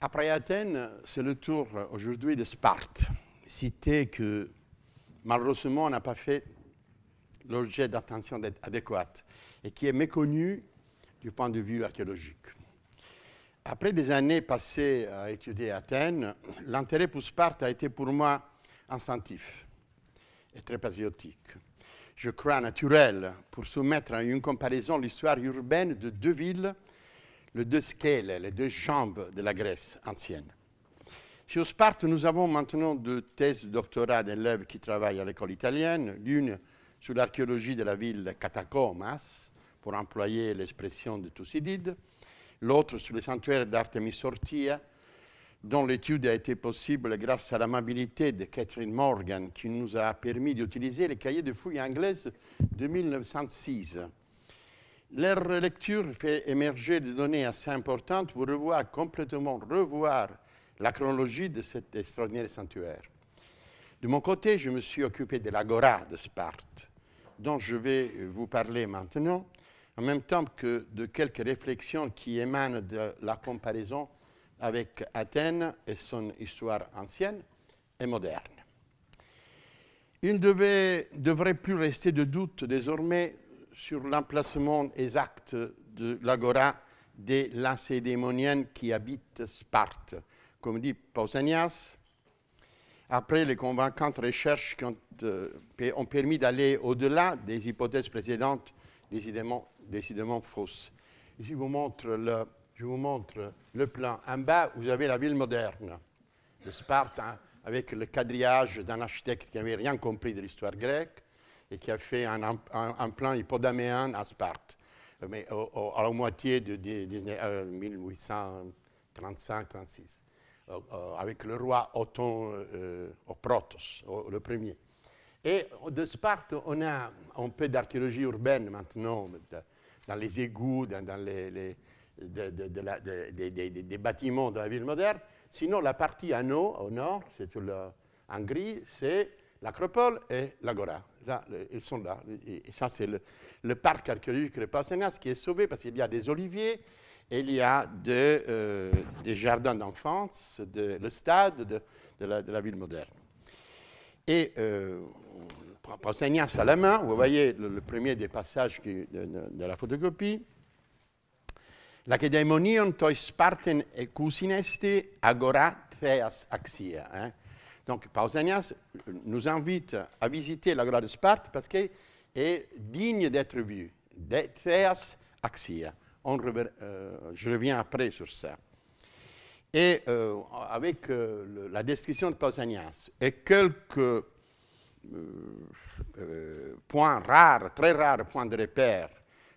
Après Athènes, c'est le tour aujourd'hui de Sparte, cité que malheureusement n'a pas fait l'objet d'attention adéquate et qui est méconnue du point de vue archéologique. Après des années passées à étudier Athènes, l'intérêt pour Sparte a été pour moi instinctif et très patriotique. Je crois naturel pour soumettre à une comparaison l'histoire urbaine de deux villes, les deux skèles, les deux jambes de la Grèce ancienne. Sur Sparte, nous avons maintenant deux thèses de doctorat d'élèves qui travaillent à l'école italienne, l'une sur l'archéologie de la ville Catacomas, pour employer l'expression de Thucydide, l'autre sur le sanctuaire d'Artemis Orthia, dont l'étude a été possible grâce à l'amabilité de Catherine Morgan, qui nous a permis d'utiliser les cahiers de fouilles anglaises de 1906. Leur lecture fait émerger des données assez importantes pour complètement revoir la chronologie de cet extraordinaire sanctuaire. De mon côté, je me suis occupé de l'agora de Sparte, dont je vais vous parler maintenant, en même temps que de quelques réflexions qui émanent de la comparaison avec Athènes et son histoire ancienne et moderne. Il ne devrait plus rester de doute désormais sur l'emplacement exact de l'agora des Lacédémoniennes qui habitent Sparte, comme dit Pausanias, après les convaincantes recherches qui ont permis d'aller au-delà des hypothèses précédentes, décidément fausses. Ici, je vous montre le plan. En bas, vous avez la ville moderne de Sparte, hein, avec le quadrillage d'un architecte qui n'avait rien compris de l'histoire grecque et qui a fait un plan hippodaméen à Sparte, mais à la moitié de 1835-36, avec le roi Othon Protos, le premier. Et de Sparte, on a un peu d'archéologie urbaine maintenant, dans les égouts, dans des bâtiments de la ville moderne. Sinon, la partie anneau, au nord, c'est en gris, c'est l'acropole et l'agora. Ils sont là. Et ça, c'est le parc archéologique de Pausanias qui est sauvé parce qu'il y a des oliviers et il y a des jardins d'enfance, le stade de la ville moderne. Et Pausanias à la main, vous voyez le premier des passages de la photocopie. Lacedaemonion toi Sparten ecusineste agora theas axia. Hein. Donc Pausanias nous invite à visiter l'agora de Sparte parce qu'elle est digne d'être vue. Theas axia. Je reviens après sur ça. Et avec la description de Pausanias et quelques points rares, très rares points de repère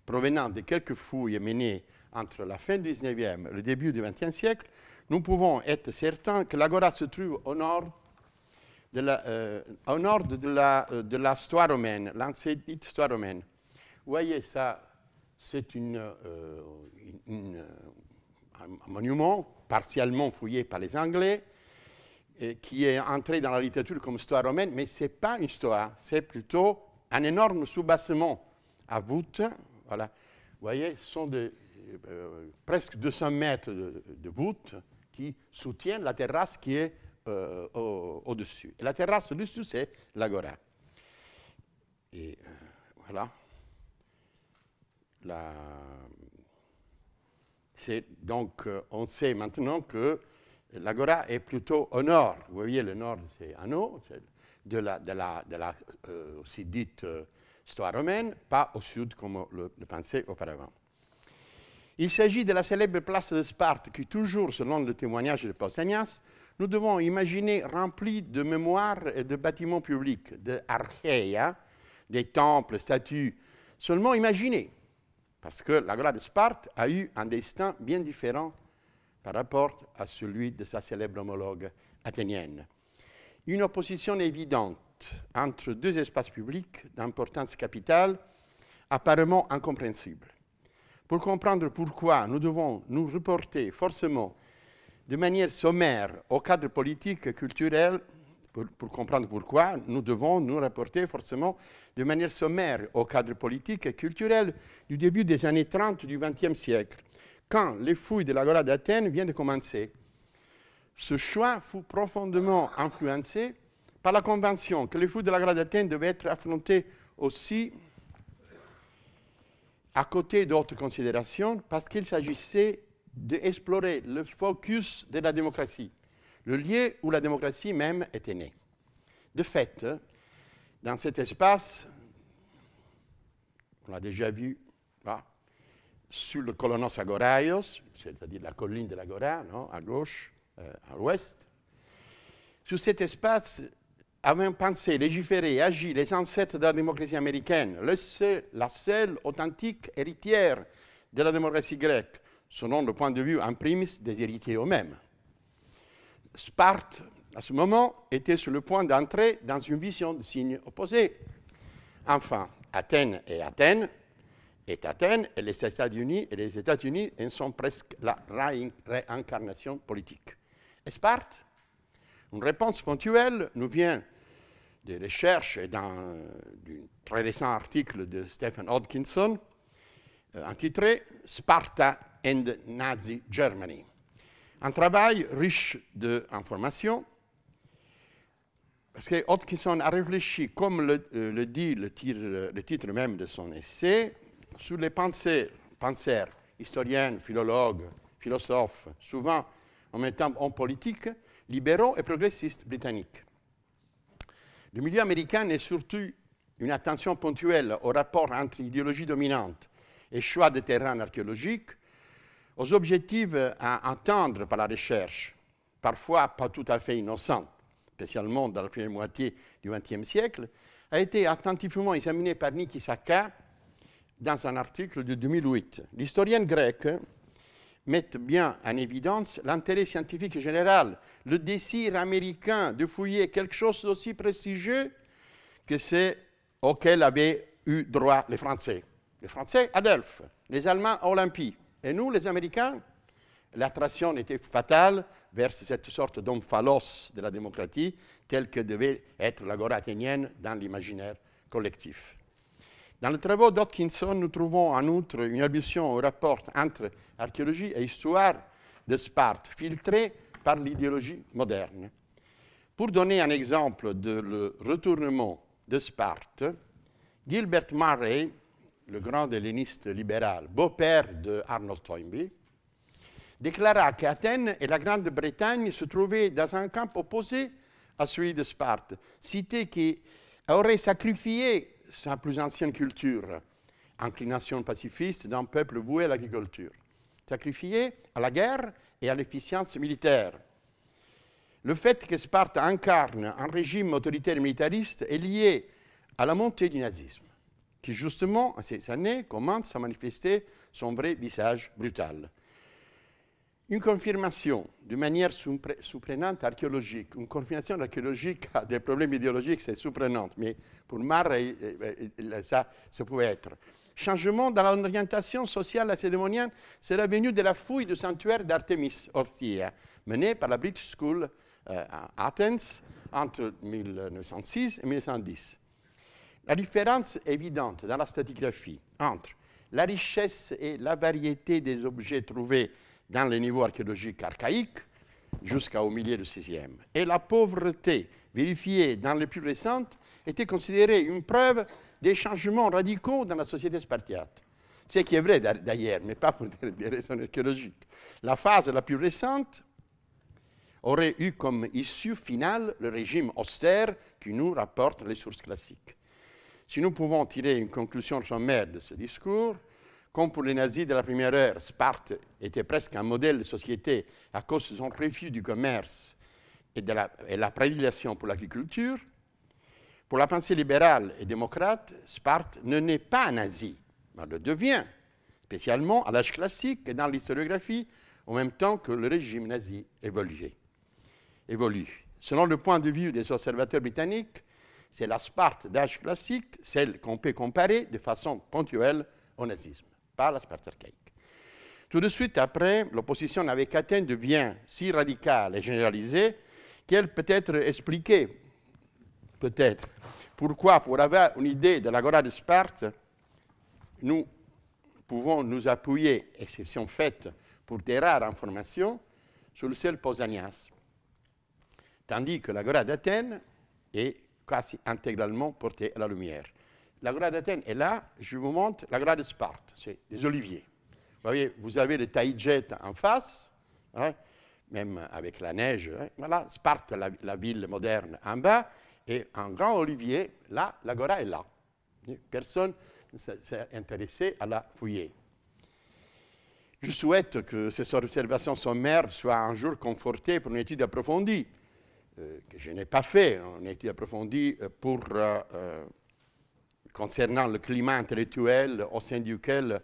provenant de quelques fouilles menées entre la fin du XIXe et le début du XXe siècle, nous pouvons être certains que l'agora se trouve au nord de la stoa romaine, l'ancienne stoa romaine. Vous voyez, ça, c'est un monument partiellement fouillé par les Anglais, qui est entré dans la littérature comme stoa romaine, mais ce n'est pas une stoa, c'est plutôt un énorme soubassement à voûte. Voilà. Vous voyez, ce sont presque 200 mètres de voûte qui soutiennent la terrasse qui est au-dessus. Et la terrasse au-dessus, c'est l'agora. Et voilà. Donc, on sait maintenant que l'agora est plutôt au nord. Vous voyez, le nord, c'est Anneau, de la aussi dite stoa romaine, pas au sud comme le pensait auparavant. Il s'agit de la célèbre place de Sparte qui, toujours selon le témoignage de Pausanias, nous devons imaginer remplie de mémoires et de bâtiments publics, d'archéia, des temples, statues, seulement imaginés, parce que l'agora de Sparte a eu un destin bien différent par rapport à celui de sa célèbre homologue athénienne. Une opposition évidente entre deux espaces publics d'importance capitale, apparemment incompréhensible. Pour comprendre pourquoi nous devons nous reporter forcément de manière sommaire au cadre politique et culturel, pour comprendre pourquoi nous devons nous reporter forcément de manière sommaire au cadre politique et culturel du début des années 30 du XXe siècle, quand les fouilles de l'agora d'Athènes viennent de commencer. Ce choix fut profondément influencé par la conviction que les fouilles de la Grande d'Athènes devaient être affrontées aussi à côté d'autres considérations, parce qu'il s'agissait d'explorer le focus de la démocratie, le lieu où la démocratie même était née. De fait, dans cet espace, on l'a déjà vu là, sur le Kolonos Agoraios, c'est-à-dire la colline de l'Agora, à gauche, à l'ouest, sur cet espace, avaient pensé, légiféré et agi les ancêtres de la démocratie américaine, la seule authentique héritière de la démocratie grecque, selon le point de vue en primis des héritiers eux-mêmes. Sparte, à ce moment, était sur le point d'entrer dans une vision de signe opposé. Enfin, Athènes, et les États-Unis en sont presque la réincarnation politique. Et Sparte, une réponse ponctuelle nous vient des recherches d'un très récent article de Stephen Hodgkinson intitulé « Sparta and Nazi Germany ». Un travail riche d'informations, parce que Hodgkinson a réfléchi, comme le dit le titre même de son essai, sur les penseurs, historiens, philologues, philosophes, souvent en même temps hommes politiques, libéraux et progressistes britanniques. Le milieu américain est surtout une attention ponctuelle au rapport entre idéologie dominante et choix de terrain archéologique, aux objectifs à entendre par la recherche, parfois pas tout à fait innocents, spécialement dans la première moitié du XXe siècle, a été attentivement examiné par Niki Saka dans un article de 2008. L'historienne grecque met bien en évidence l'intérêt scientifique général, le désir américain de fouiller quelque chose d'aussi prestigieux que c'est auquel avaient eu droit les Français. Les Français à Delphes, les Allemands à Olympie. Et nous, les Américains, l'attraction était fatale vers cette sorte d'omphalos de la démocratie, telle que devait être l'agora athénienne dans l'imaginaire collectif. Dans les travaux d'Hodgkinson, nous trouvons en outre une allusion au rapport entre archéologie et histoire de Sparte, filtré par l'idéologie moderne. Pour donner un exemple de le retournement de Sparte, Gilbert Murray, le grand helléniste libéral, beau-père de Arnold Toynbee, déclara qu'Athènes et la Grande-Bretagne se trouvaient dans un camp opposé à celui de Sparte, cité qui aurait sacrifié sa plus ancienne culture, inclination pacifiste d'un peuple voué à l'agriculture, sacrifié à la guerre et à l'efficience militaire. Le fait que Sparte incarne un régime autoritaire militariste est lié à la montée du nazisme, qui justement, en ces années, commence à manifester son vrai visage brutal. Une confirmation de manière surprenante archéologique, une confirmation archéologique a des problèmes idéologiques, c'est surprenant, mais pour Murray, ça pouvait être. Changement dans l'orientation sociale lacédémonienne serait venu de la fouille du sanctuaire d'Artémis Orthia, menée par la British School à Athens entre 1906 et 1910. La différence évidente dans la stratigraphie entre la richesse et la variété des objets trouvés dans les niveaux archéologiques archaïques jusqu'au milieu du VIe, et la pauvreté vérifiée dans les plus récentes était considérée une preuve des changements radicaux dans la société spartiate. Ce qui est vrai d'ailleurs, mais pas pour des raisons archéologiques. La phase la plus récente aurait eu comme issue finale le régime austère qui nous rapportent les sources classiques. Si nous pouvons tirer une conclusion sommaire de ce discours, comme pour les nazis de la première heure, Sparte était presque un modèle de société à cause de son refus du commerce et de la prédilection pour l'agriculture. Pour la pensée libérale et démocrate, Sparte ne naît pas nazie, mais le devient, spécialement à l'âge classique et dans l'historiographie, en même temps que le régime nazi évolue. Selon le point de vue des observateurs britanniques, c'est la Sparte d'âge classique, celle qu'on peut comparer de façon ponctuelle au nazisme, pas la Sparte archaïque. Tout de suite après, l'opposition avec Athènes devient si radicale et généralisée qu'elle peut être expliquée, pourquoi, pour avoir une idée de l'agora de Sparte, nous pouvons nous appuyer, exception faite pour des rares informations, sur le seul Pausanias, tandis que l'agora d'Athènes est quasi intégralement portée à la lumière. L'agora d'Athènes est là, je vous montre l'agora de Sparte, c'est des oliviers. Vous voyez, vous avez le taillis-jet en face, hein, même avec la neige. Hein, voilà, Sparte, la ville moderne en bas, et un grand olivier, là, l'agora est là. Personne ne s'est intéressé à la fouiller. Je souhaite que ces observations sommaires soient un jour confortées pour une étude approfondie, que je n'ai pas fait, une étude approfondie concernant le climat intellectuel au sein duquel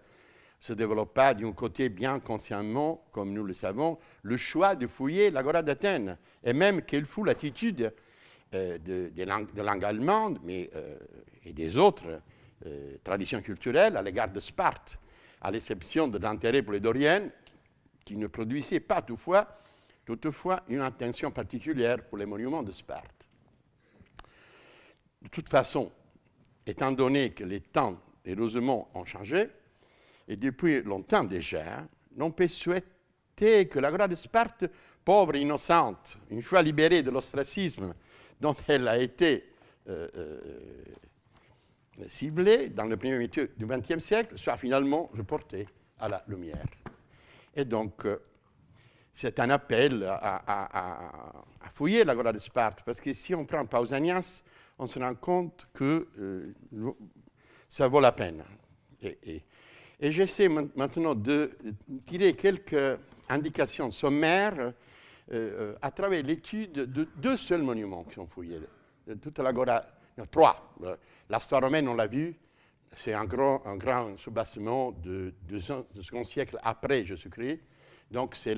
se développa d'un côté bien consciemment, comme nous le savons, le choix de fouiller l'agora d'Athènes, et même quelle fut l'attitude de langue allemande et des autres traditions culturelles à l'égard de Sparte, à l'exception de l'intérêt pour les Doriennes, qui ne produisait pas toutefois une attention particulière pour les monuments de Sparte. De toute façon, étant donné que les temps, heureusement, ont changé, et depuis longtemps déjà, l'on peut souhaiter que l'agora de Sparte, pauvre et innocente, une fois libérée de l'ostracisme dont elle a été ciblée dans le premier milieu du XXe siècle, soit finalement reportée à la lumière. Et donc, c'est un appel à fouiller l'agora de Sparte, parce que si on prend Pausanias, on se rend compte que ça vaut la peine. Et j'essaie maintenant de tirer quelques indications sommaires à travers l'étude de deux seuls monuments qui sont fouillés. Toute l'agora, trois. L'histoire romaine, on l'a vu, c'est un grand soubassement du second siècle après Jésus-Christ. Donc, c'est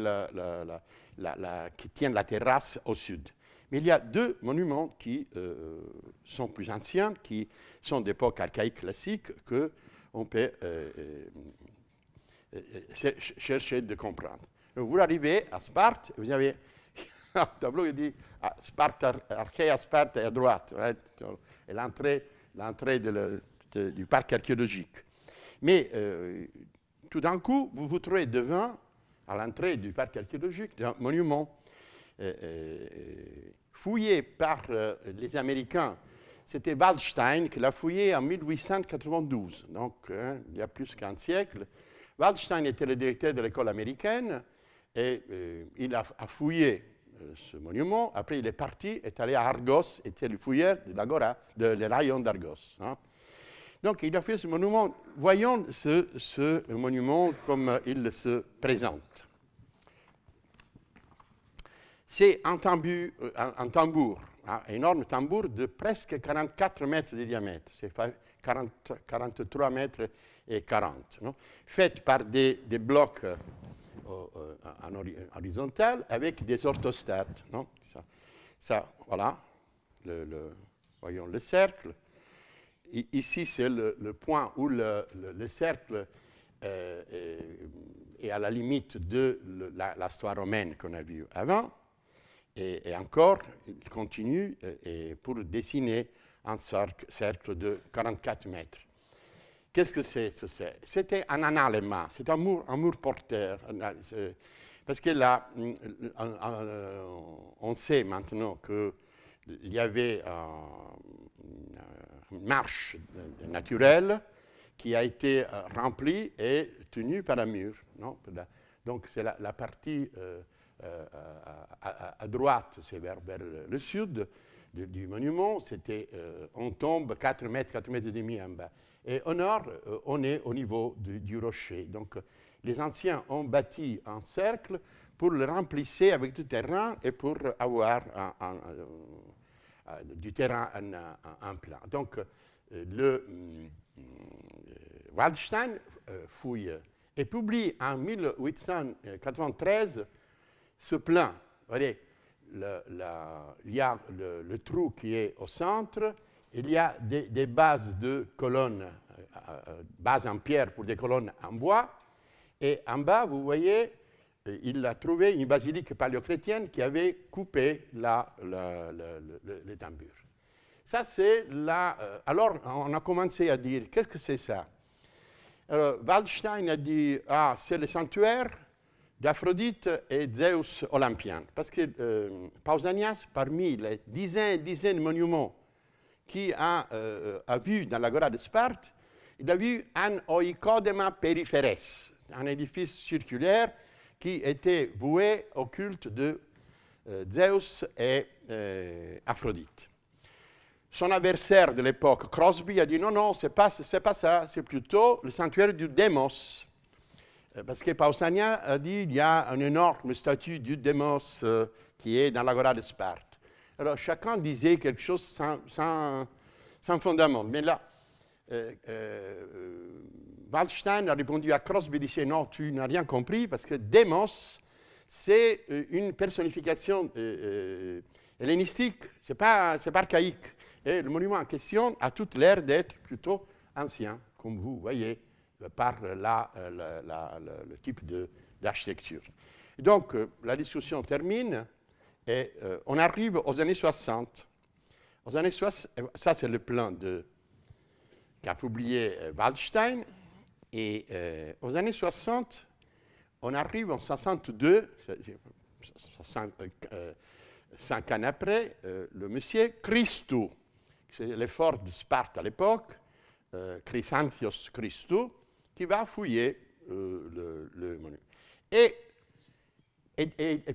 qui tient la terrasse au sud. Mais il y a deux monuments qui sont plus anciens, qui sont d'époque archaïque classique, qu'on peut chercher de comprendre. Donc, vous arrivez à Sparte, vous avez un tableau qui dit Sparte, Archéa Sparte est à droite, right? Et l'entrée du parc archéologique. Mais tout d'un coup, vous vous trouvez devant, à l'entrée du parc archéologique, un monument fouillé par les Américains. C'était Waldstein qui l'a fouillé en 1892, donc il y a plus qu'un siècle. Waldstein était le directeur de l'école américaine et il a fouillé ce monument. Après, il est parti, est allé à Argos, était le fouilleur de l'agora, de rayon d'Argos. Hein. Donc, il a fait ce monument. Voyons ce monument comme il se présente. C'est un tambour, un énorme tambour de presque 44 mètres de diamètre. C'est 43 mètres et 40. Non? Fait par des blocs en horizontal avec des orthostates. Non? Ça, voilà, voyons le cercle. Ici, c'est le point où le cercle est à la limite de l'histoire romaine qu'on a vue avant. Et encore, il continue pour dessiner un cercle de 44 mètres. Qu'est-ce que c'est ce cercle? C'était un analemma, c'est un mur porteur. Parce que là, on sait maintenant qu'il y avait une marche naturelle qui a été remplie et tenue par un mur. Non? Donc, c'est la partie à droite, c'est vers le sud du monument. On tombe 4 mètres et demi en bas. Et au nord, on est au niveau du rocher. Donc, les anciens ont bâti un cercle pour le remplir avec du terrain et pour avoir du terrain en plein. Donc, Waldstein fouille et publie en 1893 ce plan. Vous voyez, il y a le trou qui est au centre, il y a des bases de colonnes, bases en pierre pour des colonnes en bois, et en bas, vous voyez, il a trouvé une basilique paléochrétienne qui avait coupé le tambour. Ça, c'est là. Alors, on a commencé à dire, qu'est-ce que c'est ça? Waldstein a dit, c'est le sanctuaire d'Aphrodite et Zeus olympien. Parce que Pausanias, parmi les dizaines et dizaines de monuments qu'il a vu dans l'agora de Sparte, il a vu un oikodema peripheres, un édifice circulaire qui était voué au culte de Zeus et Aphrodite. Son adversaire de l'époque, Crosby, a dit non, non, c'est pas ça, c'est plutôt le sanctuaire du Démos. Parce que Pausanias a dit qu'il y a une énorme statue du Démos qui est dans l'agora de Sparte. Alors chacun disait quelque chose sans fondament. Mais là, Waldstein a répondu à Crosby, il disait non, tu n'as rien compris, parce que Démos, c'est une personnification hellénistique, c'est pas archaïque. Et le monument en question a toute l'air d'être plutôt ancien, comme vous voyez, par le type d'architecture. Donc, la discussion termine et on arrive aux années 60. Aux années 60, ça, c'est le plan qu'a publié Waldstein. Et aux années 60, on arrive en 62, 5 ans après, le monsieur Christou, c'est l'effort de Sparte à l'époque, Chrysanthios Christou, qui va fouiller le monument. Et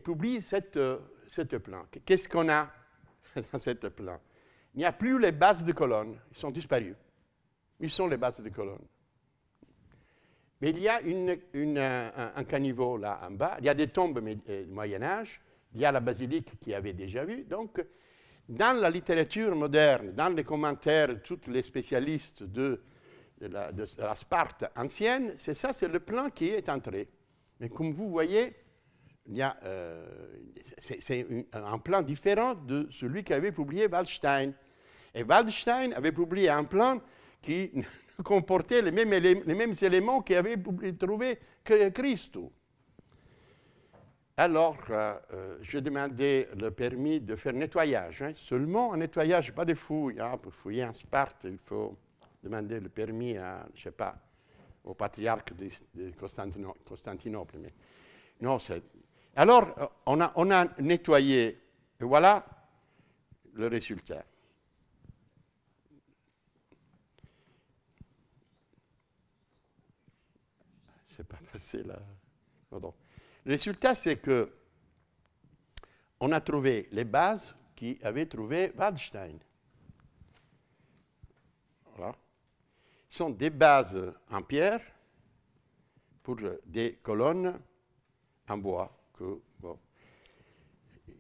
publie cette plan. Qu'est-ce qu'on a dans cette plan? Il n'y a plus les bases de colonnes, ils sont disparus. Ils sont les bases de colonnes. Mais il y a un caniveau là en bas, il y a des tombes du Moyen-Âge, il y a la basilique qui avait déjà vu. Donc, dans la littérature moderne, dans les commentaires de tous les spécialistes de la Sparte ancienne, c'est le plan qui est entré. Mais comme vous voyez, c'est un plan différent de celui qu'avait publié Waldstein. Et Waldstein avait publié un plan qui comportait les mêmes éléments qu'avait trouvé Christou. Alors, je demandais le permis de faire nettoyage. Seulement un nettoyage, pas de fouilles. Pour fouiller en Sparte, il faut demander le permis à, je sais pas, au patriarche de Constantinople. Mais non, alors, on a nettoyé, et voilà le résultat. C'est pas passé là. Pardon. Le résultat, c'est que on a trouvé les bases qu'avait trouvé Waldstein. Voilà. Ce sont des bases en pierre pour des colonnes en bois.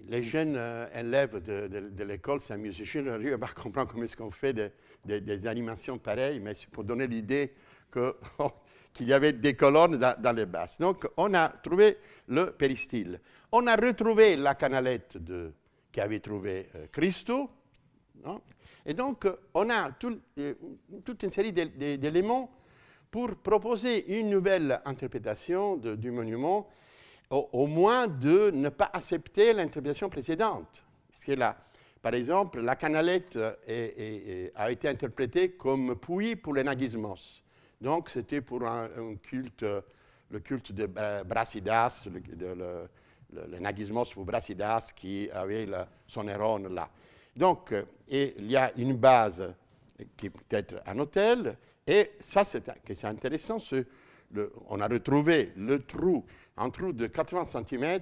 Les jeunes élèves de l'école s'amusent. Je n'arrive pas à comprendre comment est-ce qu'on fait des animations pareilles, mais c'est pour donner l'idée qu'il y avait des colonnes dans les bases. Donc, on a trouvé le péristyle. On a retrouvé la canalette qu'avait trouvé Christou. Et donc, on a toute une série d'éléments pour proposer une nouvelle interprétation du monument, au moins de ne pas accepter l'interprétation précédente. Parce que là, par exemple, la canalette a été interprétée comme puits pour le nagismos. Donc, c'était pour le culte de Brasidas, le nagismos pour Brasidas qui avait son héron là. Donc, il y a une base qui peut être un hôtel, et ça, c'est intéressant, on a retrouvé un trou de 80 cm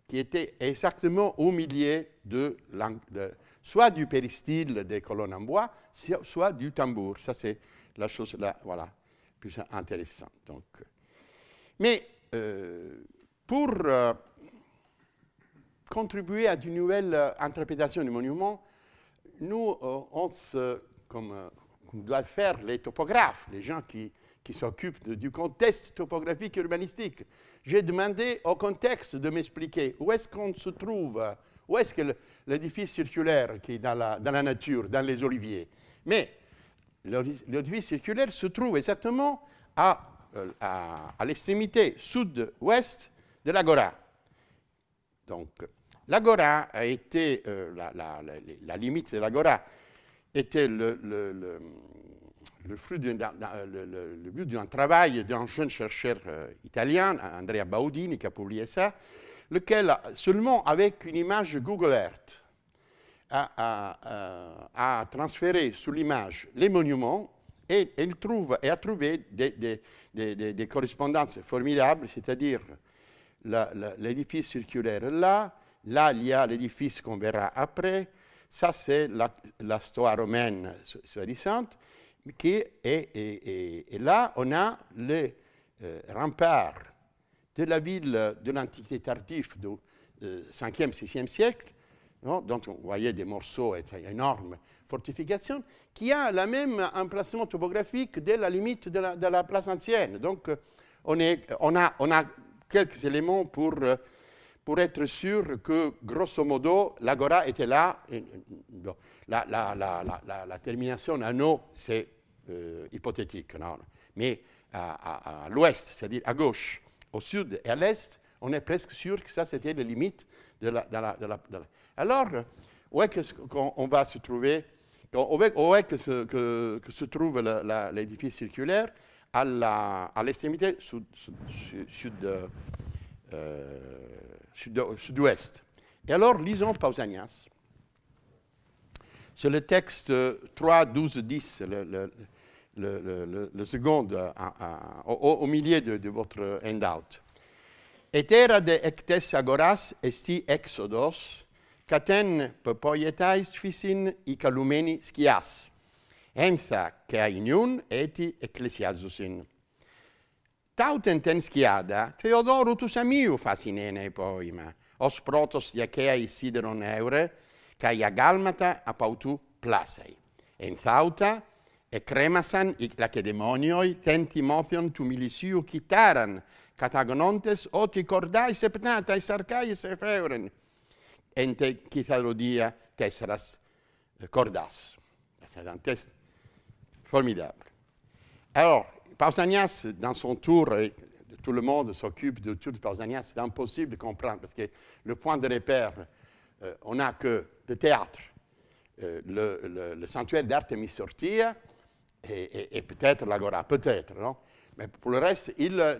qui était exactement au milieu soit du péristyle des colonnes en bois, soit du tambour. Ça, c'est la chose là, voilà, plus intéressante. Donc, mais pour contribuer à une nouvelle interprétation du monument, nous, comme doivent faire les topographes, les gens qui s'occupent du contexte topographique et urbanistique. J'ai demandé au contexte de m'expliquer où est-ce qu'on se trouve, où est-ce que l'édifice circulaire qui est dans la nature, dans les oliviers. Mais l'édifice circulaire se trouve exactement à l'extrémité sud-ouest de l'agora. Donc, l'agora a été, la limite de l'agora était le le but d'un travail d'un jeune chercheur italien, Andrea Baudini, qui a publié ça, lequel, seulement avec une image Google Earth, a transféré sur l'image les monuments et a trouvé des correspondances formidables, c'est-à-dire l'édifice circulaire là, il y a l'édifice qu'on verra après, ça c'est la stoa romaine soi-disant, et là on a les remparts de la ville de l'Antiquité tardive du 5e, 6e siècle, non, dont on voyait des morceaux et une énorme fortification, qui a le même emplacement topographique dès la limite de la place ancienne. Donc on a quelques éléments pour être sûr que, grosso modo, l'agora était là. La termination à no, c'est hypothétique. Non? Mais à l'ouest, c'est-à-dire à gauche, au sud et à l'est, on est presque sûr que ça, c'était les limites de la. Alors, où est-ce qu'on va se trouver? Où est-ce que se trouve l'édifice circulaire? À l'extrémité sud-ouest. Et alors, lisons Pausanias. C'est le texte 3, 12, 10, le second au milieu de votre handout. Et era de ectes agoras esti exodos, caten poietais physin i calumeni skias, entha cainiun eti ecclesiazusin. Tauten ten skiada, Theodorutus amiu facinene poima, os protos iaceai sideron eure, cae agalmata apautu placei. Enthauta, e cremasan ic lacedemonioi, tenti motion tumilisiu quitaran, catagonontes oti cordai sepnatai sarcais efeuren, ente quitharodia tesseras cordas. C'est un texte formidable. Alors, Pausanias, dans son tour, et tout le monde s'occupe du tour de Pausanias, c'est impossible de comprendre, parce que le point de repère, on n'a que le théâtre, le sanctuaire d'Artemis Sortia, et peut-être l'agora, peut-être, non? Mais pour le reste, il a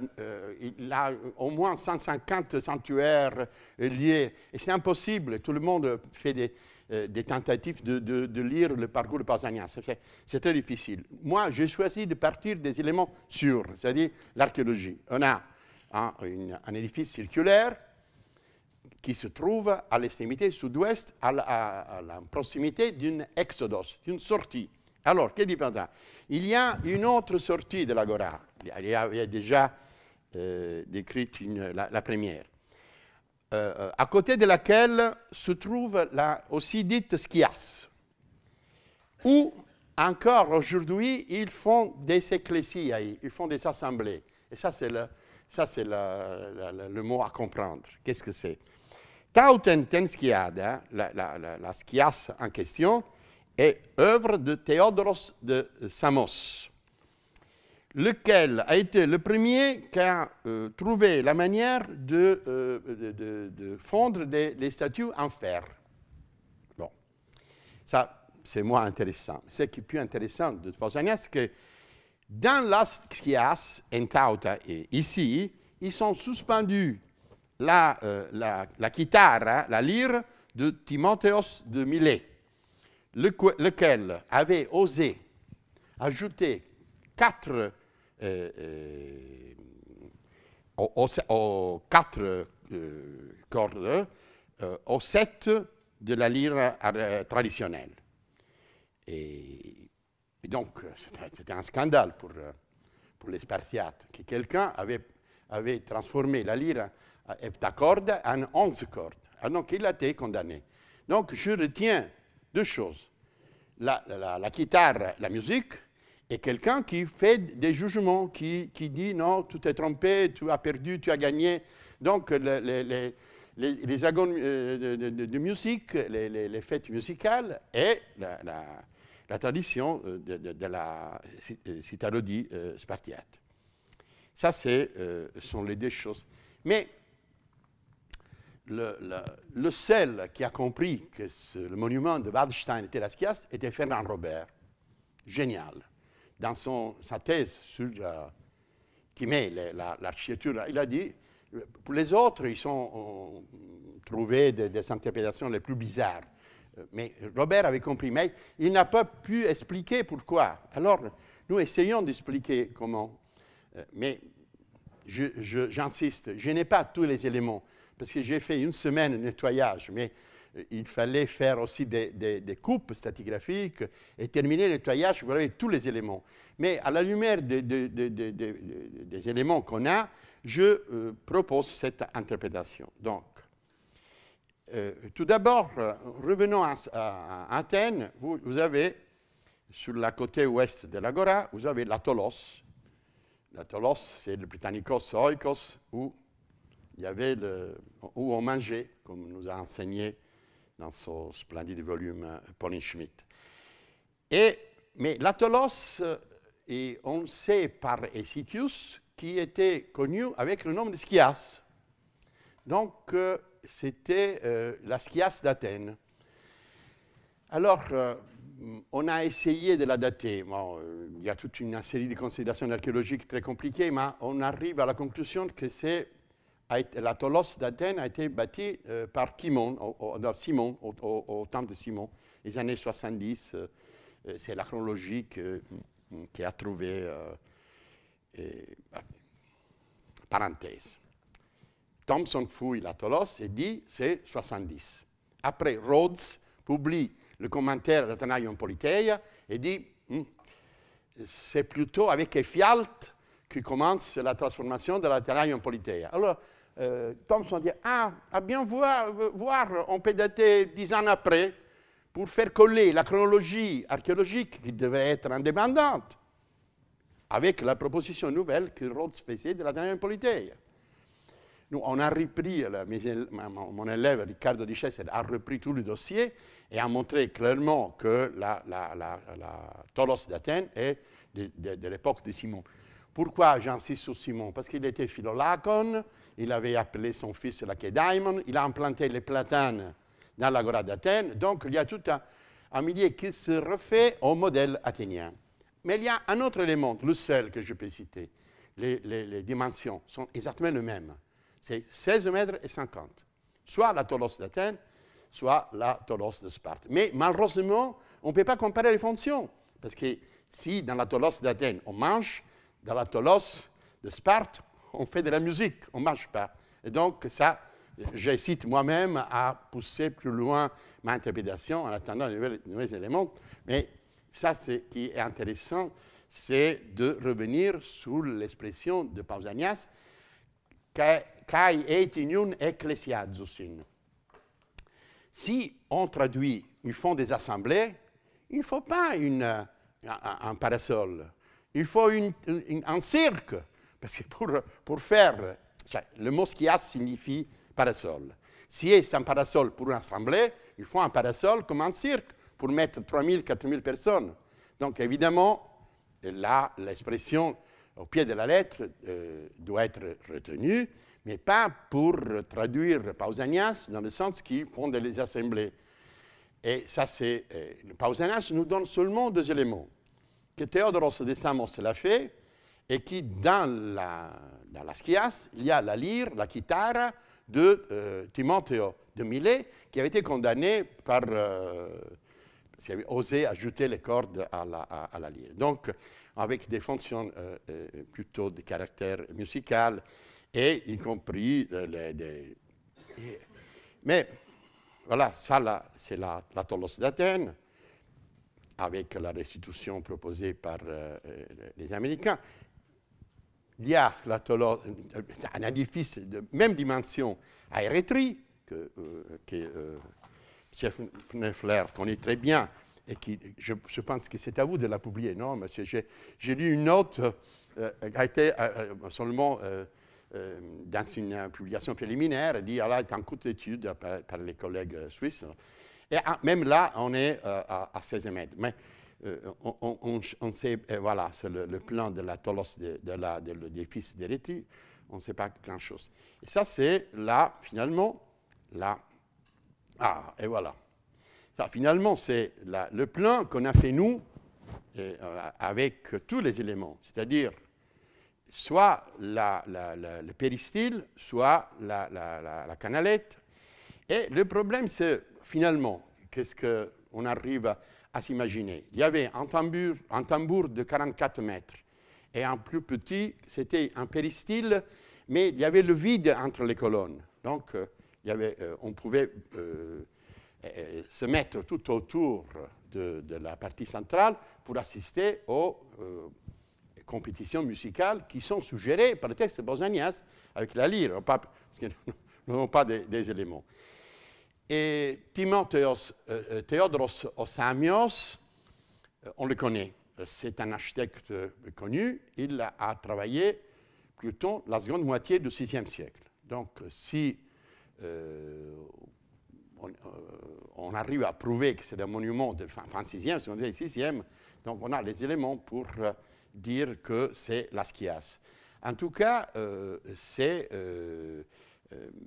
au moins 150 sanctuaires liés. Et c'est impossible. Tout le monde fait des tentatives de lire le parcours de Pausanias. C'est très difficile. Moi, j'ai choisi de partir des éléments sûrs, c'est-à-dire l'archéologie. On a un édifice circulaire qui se trouve à l'extrémité sud-ouest, à la proximité d'une exodos, d'une sortie. Alors, qu'est-ce qu'il y a? Il y a une autre sortie de l'agora. Il y avait déjà décrite la première. À côté de laquelle se trouve aussi dite Skias, où encore aujourd'hui, ils font des ecclésiae, ils font des assemblées. Et ça, c'est le mot à comprendre. Qu'est-ce que c'est? Tauten ten skiada, la Skias en question, est œuvre de Théodoros de Samos, lequel a été le premier qui a trouvé la manière de fondre des statues en fer. Bon, ça, c'est moins intéressant. Ce qui est plus intéressant de Pausanias, c'est que dans la Skias, en Tauta et ici, ils sont suspendus la chitarra, la lyre de Timotheos de Milet, lequel avait osé ajouter 4 cordes aux 7 de la lyre traditionnelle. Et donc, c'était un scandale pour les Spartiates, que quelqu'un avait transformé la lyre à heptacorde en 11 cordes. Donc, il a été condamné. Donc, je retiens 2 choses. La guitare, la musique, et quelqu'un qui fait des jugements, qui dit non, tu t'es trompé, tu as perdu, tu as gagné. Donc, les agones de musique, les fêtes musicales et la tradition de la citarodie spartiate. Ça, sont les 2 choses. Mais le seul qui a compris que le monument de Waldstein était la Skias était Fernand Robert. Génial. dans sa thèse sur Timée, l'architecture, il a dit, pour les autres, ils ont trouvé des interprétations les plus bizarres. Mais Robert avait compris, mais il n'a pas pu expliquer pourquoi. Alors, nous essayons d'expliquer comment. Mais j'insiste, je n'ai pas tous les éléments, parce que j'ai fait une semaine de nettoyage, mais il fallait faire aussi des coupes stratigraphiques et terminer le nettoyage, vous avez tous les éléments. Mais à la lumière des éléments qu'on a, je propose cette interprétation. Donc, tout d'abord, revenons à Athènes. Vous avez, sur la côté ouest de l'Agora, vous avez l'Atolos. L'Atolos, c'est le Britannicos Oikos, où il y avait où on mangeait, comme nous a enseigné dans son splendide volume Pauline Schmidt. Mais l'Atolos, on sait par Hesychius, qui était connu avec le nom de Schias. Donc, c'était la Schias d'Athènes. Alors, on a essayé de la dater. Bon, il y a toute une série de considérations archéologiques très compliquées, mais on arrive à la conclusion que l'Atolos d'Athènes a été bâti par Cimon, au temps de Simon, les années 70. C'est la chronologie qui a trouvé parenthèse. Thomson fouille l'Atolos et dit c'est 70. Après, Rhodes publie le commentaire d'Athanaion Politeia et dit c'est plutôt avec Ephialte que commence la transformation de l'Athanaion Politeia. Alors, Thomson dit à bien voir, on peut dater 10 ans après pour faire coller la chronologie archéologique qui devait être indépendante avec la proposition nouvelle que Rhodes faisait de l'Athanaion Politeia. Nous, on a repris, mon élève Riccardo Di Cesare a repris tout le dossier et a montré clairement que la Tolos d'Athènes est de l'époque de Simon. Pourquoi j'insiste sur Simon? Parce qu'il était philolacon, il avait appelé son fils Lacédaïmon, il a implanté les platanes dans l'agora d'Athènes, donc il y a tout un milieu qui se refait au modèle athénien. Mais il y a un autre élément, le seul que je peux citer. Les dimensions sont exactement les mêmes. C'est 16 mètres et 50. Soit la Tolos d'Athènes, soit la Tolos de Sparte. Mais malheureusement, on ne peut pas comparer les fonctions. Parce que si dans la Tolos d'Athènes, on mange, dans la Tolos de Sparte, on fait de la musique, on ne mange pas. Et donc, ça, j'incite moi-même à pousser plus loin ma interprétation en attendant de nouveaux éléments. Mais ça, ce qui est intéressant, c'est de revenir sur l'expression de Pausanias, Kai etiniun ecclesiazusin. Si on traduit, ils font des assemblées, il ne faut pas un parasol, il faut un cirque, parce que pour faire, le mot schias signifie parasol. Si c'est un parasol pour une assemblée, il faut un parasol comme un cirque pour mettre 3000, 4000 personnes. Donc évidemment, là, l'expression au pied de la lettre doit être retenue, mais pas pour traduire Pausanias dans le sens qu'ils font des assemblées. Et ça, c'est... Pausanias nous donne seulement deux éléments. Que Théodoros de Samos l'a fait, et qui, dans la Schias, il y a la lyre, la chitarra de Timothée de Milet, qui avait été condamné parce qu'il avait osé ajouter les cordes à la lyre. Donc, avec des fonctions plutôt de caractère musical, et y compris mais voilà, ça c'est la Tolos d'Athènes, avec la restitution proposée par les Américains. Il y a un édifice de même dimension à Érythrée, que M. Pnefler connaît très bien, et qui, je pense que c'est à vous de la publier, non, monsieur? J'ai lu une note qui a été seulement dans une publication préliminaire, dit là est en cours d'étude par les collègues suisses. Et même là, on est à 16 mètres. Mais on sait, voilà, c'est le plan de la Tolos de l'édifice d'Érythrée, on ne sait pas grand-chose. Et ça, c'est là, finalement, là. Ah, et voilà. Ça, finalement, c'est le plan qu'on a fait nous, avec tous les éléments, c'est-à-dire soit le péristyle, soit la canalette. Et le problème, c'est finalement, qu'est-ce qu'on arrive à s'imaginer? Il y avait un tambour de 44 mètres et un plus petit, c'était un péristyle, mais il y avait le vide entre les colonnes. Donc, on pouvait se mettre tout autour de la partie centrale pour assister aux compétitions musicales qui sont suggérées par le texte de Pausanias avec la lyre, parce qu'ils n'ont pas des éléments. Et Théodoros Osamios, on le connaît, c'est un architecte connu, il a travaillé plutôt la seconde moitié du VIe siècle. Donc, si on arrive à prouver que c'est un monument de fin 6e, seconde et 6e, donc on a les éléments pour dire que c'est la Schias. En tout cas,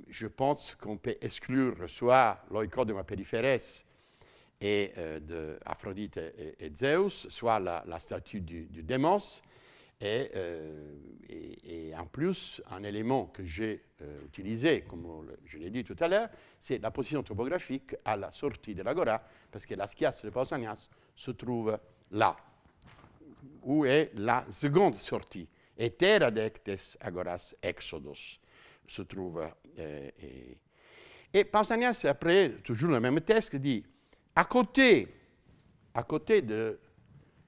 je pense qu'on peut exclure soit l'oïkodema peripheres et de Aphrodite et Zeus, soit la statue du démos, et en plus, un élément que j'ai utilisé, comme je l'ai dit tout à l'heure, c'est la position topographique à la sortie de l'agora, parce que la Schias de Pausanias se trouve là, où est la seconde sortie. Et terra dectes agoras exodus se trouve. Et Pausanias, après, toujours le même texte, dit à côté de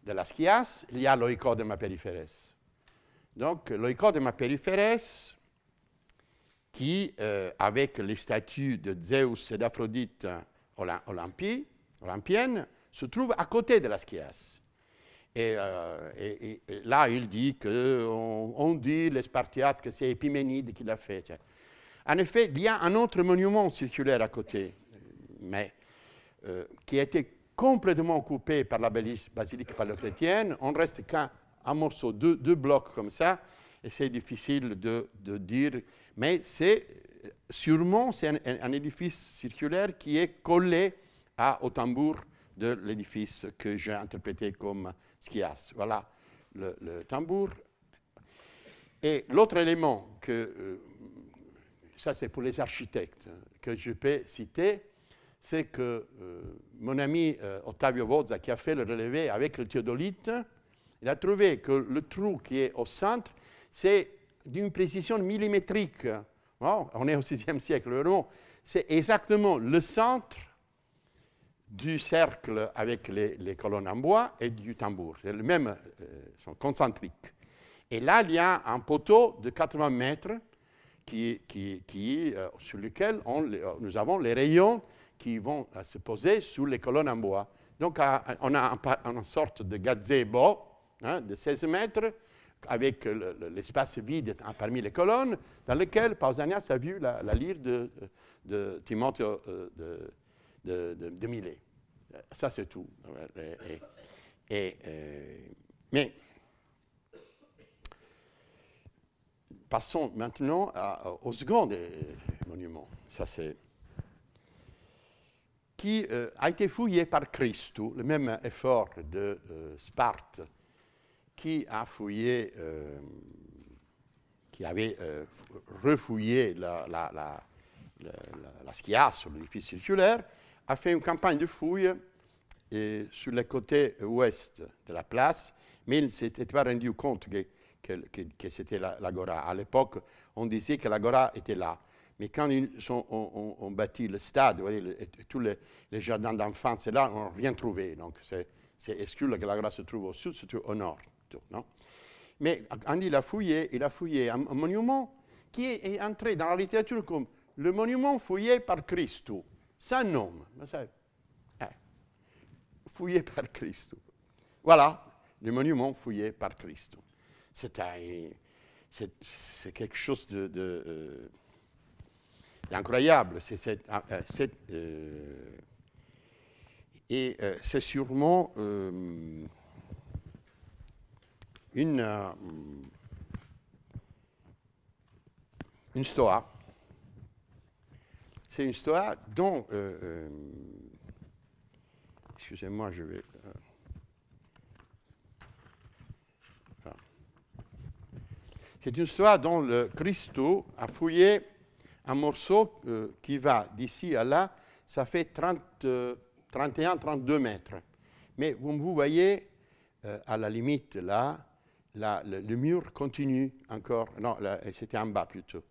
la Schias, il y a l'oïkodema peripheres. Donc, l'oïkodema peripheres, qui, avec les statues de Zeus et d'Aphrodite olympiennes, se trouve à côté de la Schias. Et là, il dit on dit, les Spartiates, que c'est Épiménide qui l'a fait. En effet, il y a un autre monument circulaire à côté, mais qui a été complètement coupé par la basilique paléochrétienne. On reste qu'un morceau, deux blocs comme ça, et c'est difficile de dire. Mais sûrement, c'est un édifice circulaire qui est collé au tambour de l'édifice que j'ai interprété comme Schias. Voilà le tambour. Et l'autre élément, ça c'est pour les architectes, que je peux citer, c'est que mon ami Ottavio Vozza, qui a fait le relevé avec le théodolite, il a trouvé que le trou qui est au centre, c'est d'une précision millimétrique. Oh, on est au VIe siècle, vraiment. C'est exactement le centre du cercle avec les colonnes en bois et du tambour. C'est le même, sont concentriques. Et là, il y a un poteau de 80 mètres sur lequel nous avons les rayons qui vont se poser sur les colonnes en bois. Donc, on a une sorte de gazebo de 16 mètres avec l'espace vide parmi les colonnes dans lequel Pausanias a vu la lyre de Timothée de Milet. Ça, c'est tout. Mais passons maintenant au second monument. Ça, c'est qui a été fouillé par Christou, le même effort de Sparte, qui a fouillé, qui avait refouillé la Schias, l'édifice circulaire, a fait une campagne de fouilles sur le côté ouest de la place, mais il ne s'était pas rendu compte que c'était l'agora. À l'époque, on disait que l'agora était là. Mais quand ils ont bâti le stade, vous voyez, tous les jardins d'enfants, c'est là, on n'a rien trouvé. Donc, c'est exclu que l'agora se trouve au sud, se trouve au nord. Non? Mais quand il a fouillé un monument qui est entré dans la littérature comme le monument fouillé par Christou. Sans nom. Fouillé par Christou. Voilà, le monument fouillé par Christou. C'est quelque chose d'incroyable. Et c'est sûrement une stoa. C'est une stoa dont, excusez-moi, je vais C'est une stoa dont le Christo a fouillé un morceau qui va d'ici à là, ça fait 31-32 mètres. Mais vous voyez, à la limite, là, le mur continue encore. Non, c'était en bas plutôt.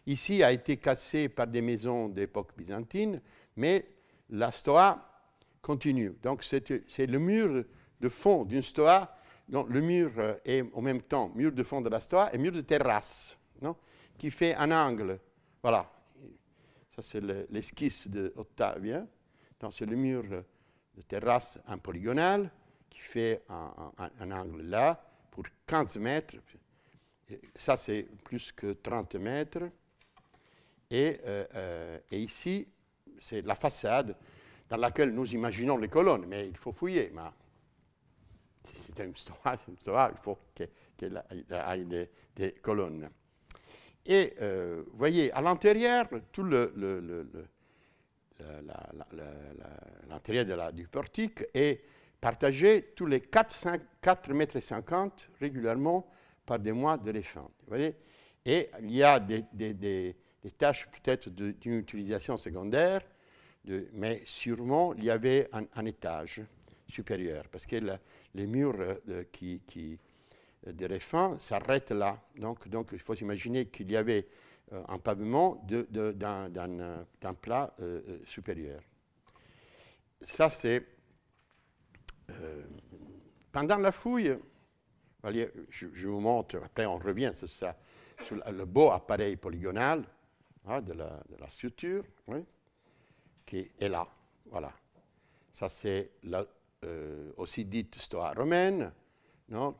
Ici a été cassé par des maisons d'époque byzantine, mais la stoa continue. Donc c'est le mur de fond d'une stoa, dont le mur est en même temps mur de fond de la stoa et mur de terrasse, non, qui fait un angle. Voilà. Ça, c'est l'esquisse d'Ottavia. Donc, c'est le mur de terrasse en polygonal qui fait un angle là pour 15 mètres. Et ça, c'est plus que 30 mètres. Et ici, c'est la façade dans laquelle nous imaginons les colonnes. Mais il faut fouiller. Mais si c'est une stoa, il faut qu'elle ait des colonnes. Et vous voyez, à l'intérieur, tout l'intérieur du portique est partagé tous les 4,50 mètres régulièrement par des mois d'éléphants. Vous voyez, et il y a des tâches peut-être d'une utilisation secondaire, mais sûrement il y avait un étage supérieur, parce que les murs d'éléphants s'arrêtent là. Donc, il faut imaginer qu'il y avait un pavement d'un plat supérieur. Ça, c'est... pendant la fouille, je vous montre, après on revient sur ça, sur le beau appareil polygonal de la structure, oui, qui est là. Voilà. Ça, c'est aussi dite stoa romaine, non?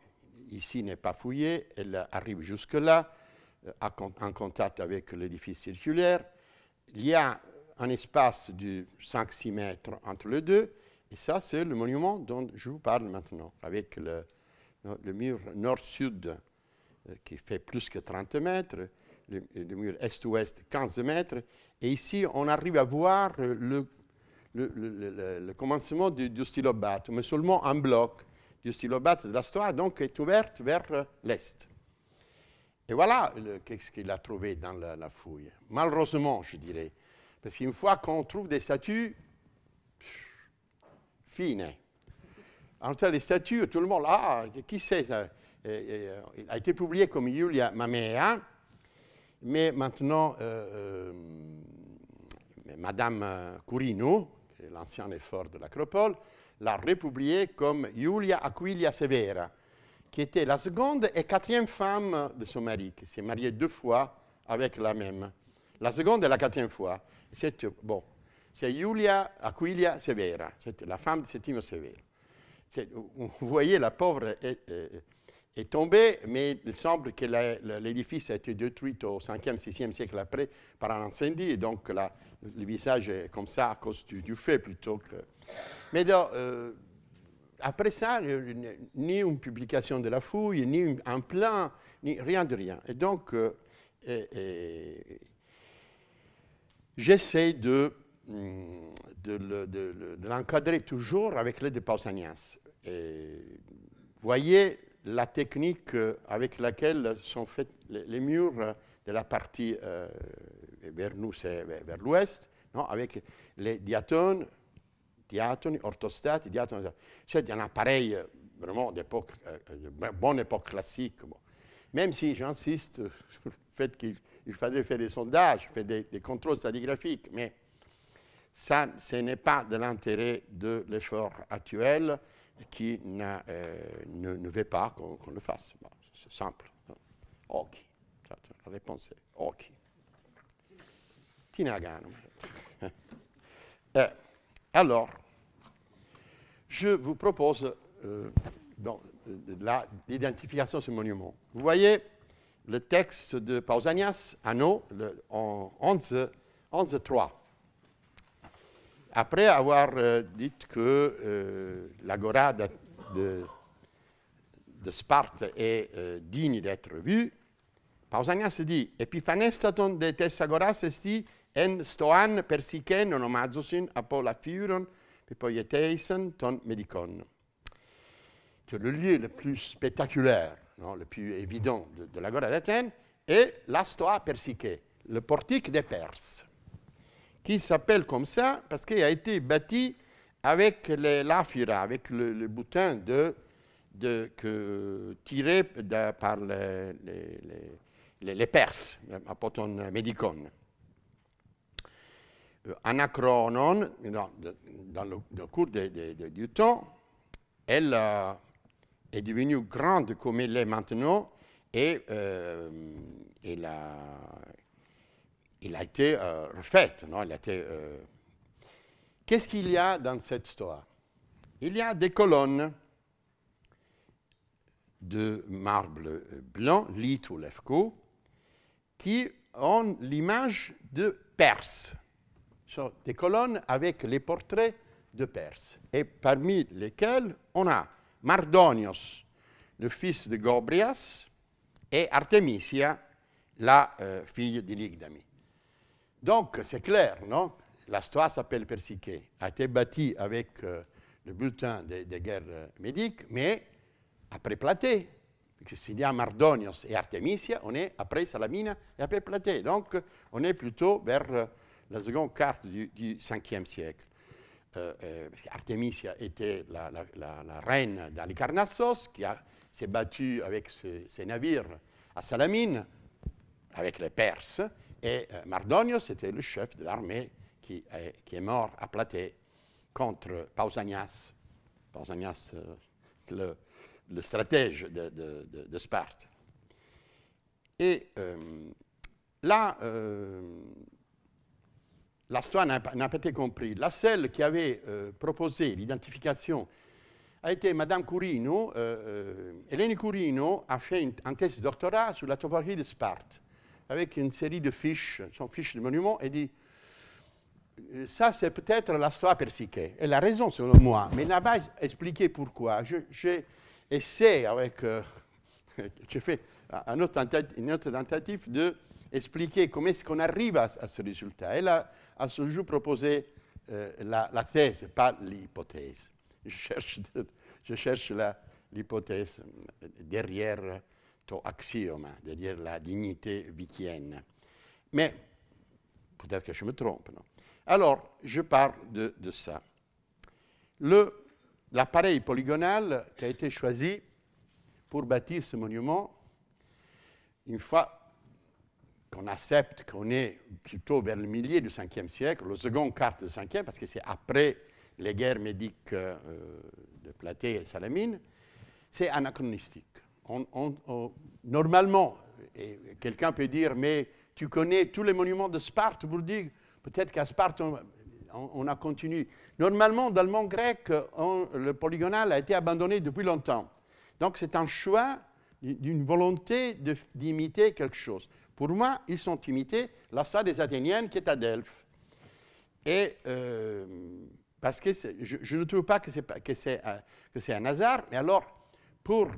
Ici n'est pas fouillée, elle arrive jusque-là, en contact avec l'édifice circulaire. Il y a un espace de 5-6 mètres entre les deux, et ça, c'est le monument dont je vous parle maintenant, avec le mur nord-sud qui fait plus que 30 mètres, le mur est-ouest 15 mètres, et ici, on arrive à voir le commencement du stylobate, mais seulement un bloc. Du stylobate de la stoa, donc, est ouverte vers l'est. Et voilà qu'est-ce qu'il a trouvé dans la fouille. Malheureusement, je dirais. Parce qu'une fois qu'on trouve des statues fines, entre les statues, tout le monde, qui c'est ça? Il a été publié comme Iulia Mamea, mais maintenant, Madame Curino, l'ancien effort de l'Acropole, l'a republié comme Iulia Aquilia Severa, qui était la seconde et quatrième femme de son mari, qui s'est mariée 2 fois avec la même. La seconde et la quatrième fois. C'est Iulia Aquilia Severa, c'était la femme de Settimo Severo. Vous voyez, la pauvre est tombée, mais il semble que l'édifice a été détruit au 5e, 6e siècle après par un incendie, et donc le visage est comme ça à cause du feu plutôt que... Mais donc, après ça, ni une publication de la fouille, ni un plan, ni rien de rien. Et donc, j'essaie de l'encadrer toujours avec l'aide de Pausanias. Voyez la technique avec laquelle sont faits les murs de la partie vers nous, c'est vers l'ouest, avec les diatones, orthostats, diatoni. C'est un appareil vraiment d'époque, de bonne époque classique. Bon. Même si j'insiste sur le fait qu'il fallait faire des sondages, faire des contrôles stratigraphiques, mais ça, ce n'est pas de l'intérêt de l'effort actuel qui ne veut pas qu'on le fasse. Bon, c'est simple. Ok. La réponse est ok. Tinagano. Alors, je vous propose l'identification de ce monument. Vous voyez le texte de Pausanias, Anno, en 11.3. Après avoir dit que l'agora de Sparte est digne d'être vue, Pausanias dit Epiphanestaton de Tessagoras esti en stoan persiken onomazosin apo la fiuron pepoieteisen ton medicon. C'est le lieu le plus spectaculaire non, le plus évident de l'agora d'Athènes, est la Stoa Persicae, le portique des Perses, qui s'appelle comme ça parce qu'il a été bâti avec l'aphyra, avec le butin tiré par les Perses, από τον Médicon. Anachronon, dans le cours du temps, elle est devenue grande comme elle est maintenant et elle a été refaite. Non? Qu'est-ce qu'il y a dans cette stoa? Il y a des colonnes de marbre blanc, lit ou levko, qui ont l'image de Perse. Ce sont des colonnes avec les portraits de Perse, et parmi lesquels on a Mardonios, le fils de Gobrias, et Artemisia, la fille de Lygdami. Donc, c'est clair, non? La stoa s'appelle Persicae, a été bâtie avec le bulletin des guerres médiques, mais après Platée. S'il y a Mardonios et Artemisia, on est après Salamina et après Platée. Donc, on est plutôt vers la seconde quart du 5e siècle. Artemisia était la reine d'Halicarnassos, qui s'est battue avec ses navires à Salamine, avec les Perses, et Mardonios était le chef de l'armée qui est mort à Platée contre Pausanias. Pausanias, le stratège de Sparte. Et là, la stoa n'a pas été comprise. La seule qui avait proposé l'identification a été Madame Curino. Hélène Curino a fait une thèse de doctorat sur la topographie de Sparte, avec une série de fiches, son fiche de monument, et dit ça, c'est peut-être la stoa Persicae. Elle a raison, selon moi, mais elle n'a pas expliqué pourquoi. J'ai essayé avec. J'ai fait une autre tentative d'expliquer comment est-ce qu'on arrive à ce résultat. Elle a à ce jour proposé la thèse, pas l'hypothèse. Je cherche l'hypothèse derrière ton axiome, derrière la dignité vitienne. Mais peut-être que je me trompe. Non? Alors, je parle de ça. L'appareil polygonal qui a été choisi pour bâtir ce monument, une fois qu'on accepte qu'on est plutôt vers le milieu du 5e siècle, le second quart du 5e, parce que c'est après les guerres médiques de Platée et Salamine, c'est anachronistique. Normalement, quelqu'un peut dire, mais tu connais tous les monuments de Sparte pour dire, peut-être qu'à Sparte, on a continué. Normalement, dans le monde grec, le polygonal a été abandonné depuis longtemps. Donc, c'est un choix d'une volonté d'imiter quelque chose. Pour moi, ils ont imité la stoa des Athéniennes qui est à Delphes. Et parce que je ne trouve pas que c'est un hasard, mais alors, pour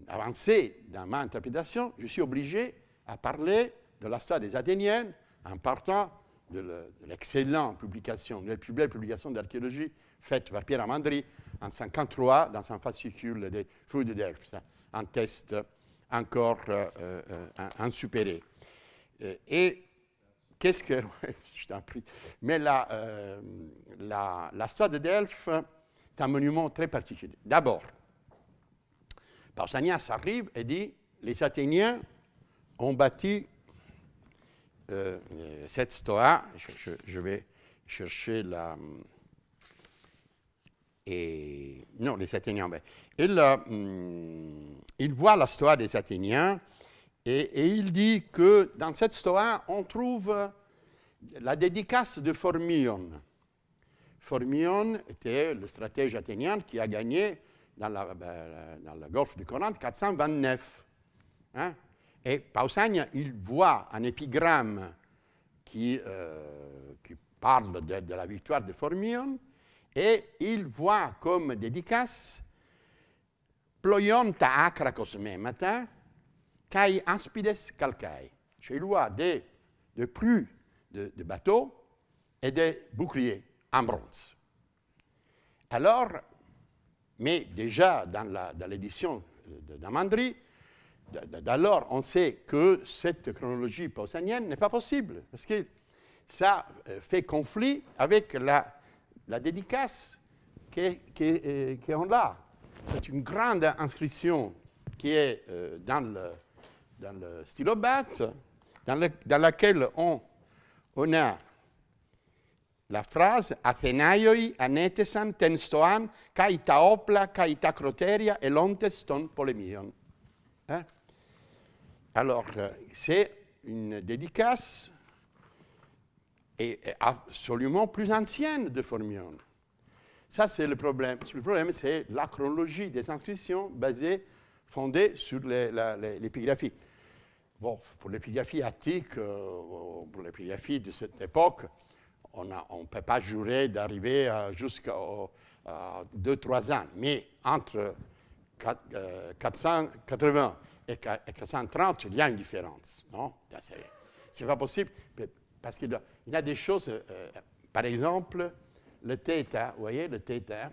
avancer dans ma interprétation, je suis obligé à parler de la stoa des Athéniennes en partant de l'excellente publication, de la plus belle publication d'archéologie faite par Pierre Amandri en 1953 dans un fascicule des Fouilles de Delphes, un test encore insuperé. Et qu'est-ce que... je t'en prie. Mais la stoa de Delphes est un monument très particulier. D'abord, Pausanias arrive et dit les Athéniens ont bâti cette stoa. Je vais chercher la... non, les Athéniens. Il voit la stoa des Athéniens et il dit que dans cette stoa, on trouve la dédicace de Phormyon. Phormyon était le stratège athénien qui a gagné dans le golfe de Corinthe 429. Hein? Et Pausanias, il voit un épigramme qui parle de la victoire de Phormyon, et il voit comme dédicace ploion ta acrakos memata, kai aspides calcae. Chez lui, des prues de bateaux et des boucliers en bronze. Alors, mais déjà dans l'édition d'Amandri, d'alors on sait que cette chronologie pausanienne n'est pas possible, parce que ça fait conflit avec la dédicace qu'on a. C'est une grande inscription qui est dans le stylobate, dans laquelle on a la phrase Athenaioi anetesan ten stoan kai ta opla kai ta croteria elontes ton polemion. Hein? Alors, c'est une dédicace et absolument plus ancienne de Phormion. Ça, c'est le problème. Le problème, c'est la chronologie des inscriptions fondée sur l'épigraphie. Bon, pour l'épigraphie attique, pour l'épigraphie de cette époque, on ne peut pas jurer d'arriver jusqu'à 2-3 ans. Mais entre 480 et 430, il y a une différence. Non? C'est pas possible, parce qu'il y a des choses, par exemple, le θ, vous voyez, le θ,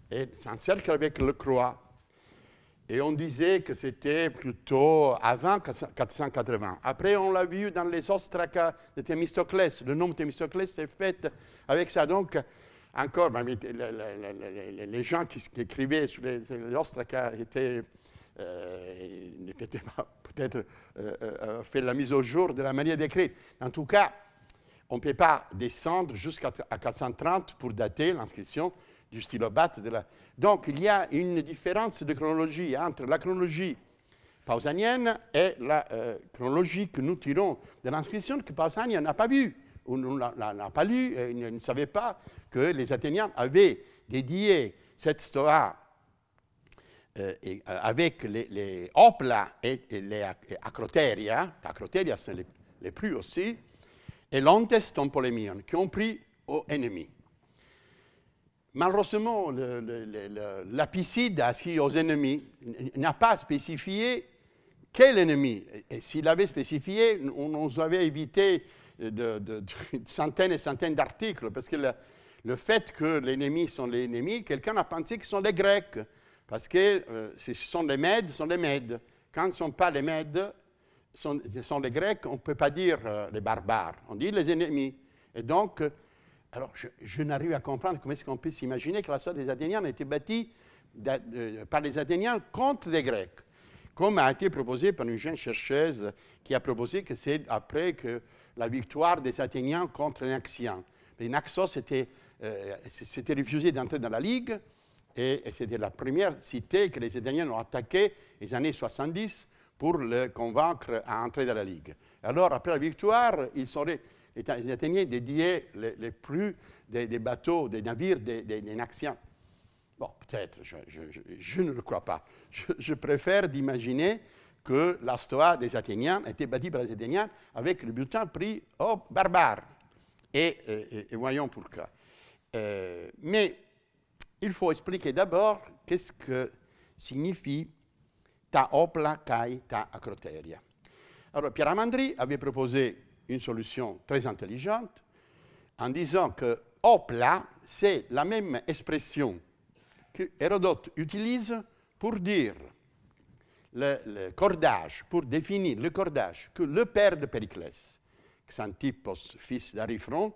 c'est un cercle avec le croix. Et on disait que c'était plutôt avant 480. Après, on l'a vu dans les ostracas de Thémistoclès. Le nom Thémistoclès s'est fait avec ça. Donc, encore, les gens qui écrivaient sur les ostracas n'étaient pas peut-être fait la mise au jour de la manière d'écrire. En tout cas, on ne peut pas descendre jusqu'à 430 pour dater l'inscription du stylobate. Donc, il y a une différence de chronologie entre la chronologie pausanienne et la chronologie que nous tirons de l'inscription que Pausanias n'a pas vue, ou n'a pas lu, et ne savait pas que les Athéniens avaient dédié cette stoa avec les opla et les acroteria. Acroteria, c'est les plus aussi, et l'ontes ton polemion, qui ont pris aux ennemis. Malheureusement, l'apicide assis aux ennemis n'a pas spécifié quel ennemi. Et s'il avait spécifié, on nous avait évité de centaines et centaines d'articles, parce que le fait que les ennemis sont les ennemis, quelqu'un a pensé que ce sont les Grecs, parce que ce sont les Mèdes, ce sont les Mèdes. Quand ce ne sont pas les Mèdes, ce sont les Grecs, on ne peut pas dire les barbares, on dit les ennemis. Et donc, alors, je n'arrive à comprendre comment est-ce qu'on peut s'imaginer que la stoa des Athéniens a été bâtie par les Athéniens contre les Grecs, comme a été proposé par une jeune chercheuse qui a proposé que c'est après que la victoire des Athéniens contre les Naxiens. Les Naxos s'étaient refusés d'entrer dans la Ligue, et c'était la première cité que les Athéniens ont attaquée les années 70 pour le convaincre à entrer dans la Ligue. Alors, après la victoire, les Athéniens dédiaient les plus des bateaux, des navires des Naxiens. Bon, peut-être, je ne le crois pas. Je préfère d'imaginer que la stoa des Athéniens était bâtie par les Athéniens avec le butin pris aux barbares. Et voyons pourquoi. Mais il faut expliquer d'abord qu'est-ce que signifie ta opla kai ta acroteria. Alors, Pierre Amandri avait proposé une solution très intelligente en disant que opla, c'est la même expression que Hérodote utilise pour dire le cordage, pour définir le cordage que le père de Périclès, Xantippos, fils d'Ariphron,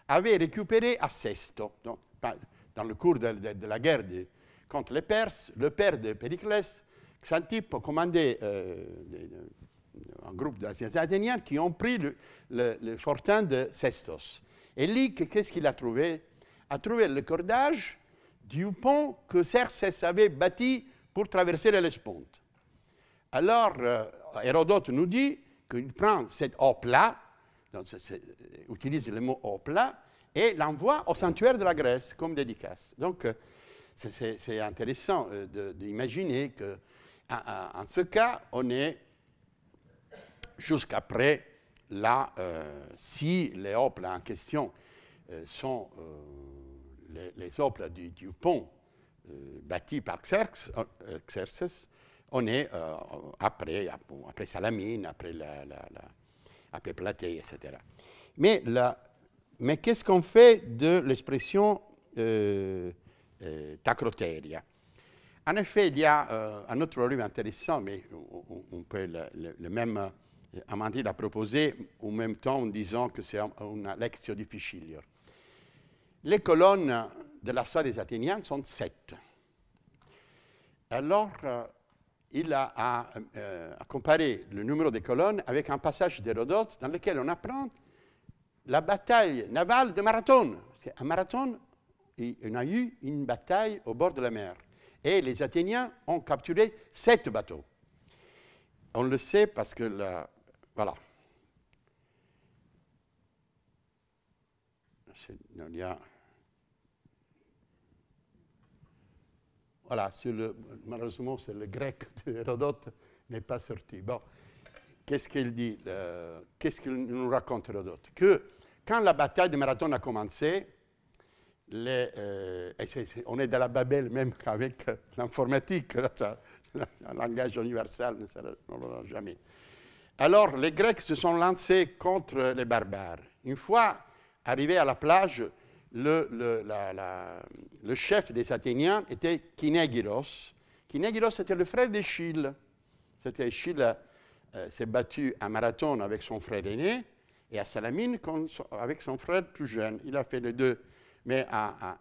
avait récupéré à Sesto. Donc, dans le cours de la guerre contre les Perses, le père de Périclès, Xantippe, commandait un groupe d'Athéniens qui ont pris le fortin de Sestos. Et lui, qu'est-ce qu'il a trouvé? A trouvé le cordage du pont que Xerxès avait bâti pour traverser l'Hellespont. Alors, Hérodote nous dit qu'il prend cette opla, donc utilise le mot opla, et l'envoie au sanctuaire de la Grèce comme dédicace. Donc, c'est intéressant d'imaginer qu'en ce cas, on est jusqu'après là, si les oplas en question sont les oplas du pont bâti par Xerxès, on est après Salamine, après Platée, etc. Mais qu'est-ce qu'on fait de l'expression tacroteria? En effet, il y a un autre problème intéressant, mais on peut le même, Amandine l'a proposé en même temps en disant que c'est une lecture difficile. Les colonnes de la storia des Athéniens sont 7. Alors, il a comparé le numéro des colonnes avec un passage d'Hérodote dans lequel on apprend la bataille navale de Marathon. À Marathon, il y a eu une bataille au bord de la mer. Et les Athéniens ont capturé 7 bateaux. On le sait parce que, voilà. Il y a, voilà, malheureusement, c'est le grec d'Hérodote n'est pas sorti. Bon, qu'est-ce qu'il dit? Qu'est-ce qu'il nous raconte Hérodote? Que quand la bataille de Marathon a commencé, on est dans la Babel même qu'avec l'informatique, un langage universel, on ne l'aura jamais. Alors, les Grecs se sont lancés contre les barbares. Une fois arrivés à la plage, le chef des Athéniens était Kinégiros. Kinégiros était le frère d'Échille. Échille s'est battu à Marathon avec son frère aîné et à Salamine avec son frère plus jeune. Il a fait les deux. Mais à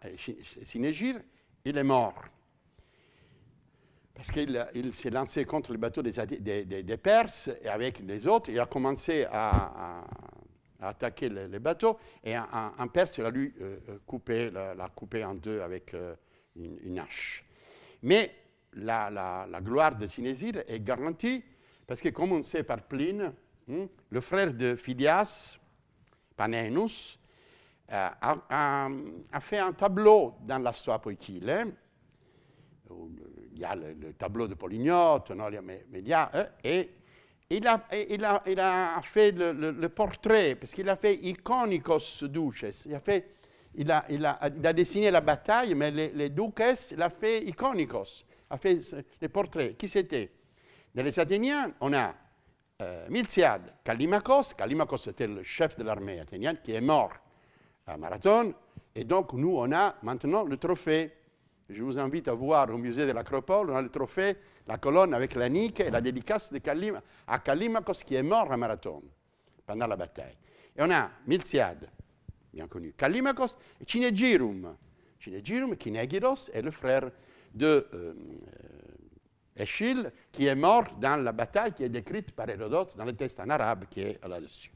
Synégir, il est mort. Parce qu'il s'est lancé contre le bateau des Perses et avec les autres, il a commencé à attaquer les bateaux et un Perse l'a coupé en deux avec une hache. Mais la gloire de Synésir est garantie parce que, comme on sait par Pline, le frère de Phidias, Panénus, a fait un tableau dans la storia poétique. Il y a le tableau de Polygnote, non, mais il y a, et il a fait le portrait, parce qu'il a fait Iconikos Duces. Il a dessiné la bataille, mais les duces, il a fait Iconikos, a fait les portraits. Qui c'était? Dans les Athéniens, on a Miltiade, Callimachos. Callimachos était le chef de l'armée athénienne qui est mort à Marathon. Et donc, nous, on a maintenant le trophée. Je vous invite à voir au musée de l'Acropole, on a le trophée, la colonne avec la nique et la dédicace à Callimachos qui est mort à Marathon pendant la bataille. Et on a Miltiade, bien connu, Callimachos et Cinegirum. Cinegirum, Kinégiros, est le frère de Échille, qui est mort dans la bataille qui est décrite par Hérodote dans le texte en arabe qui est là-dessus.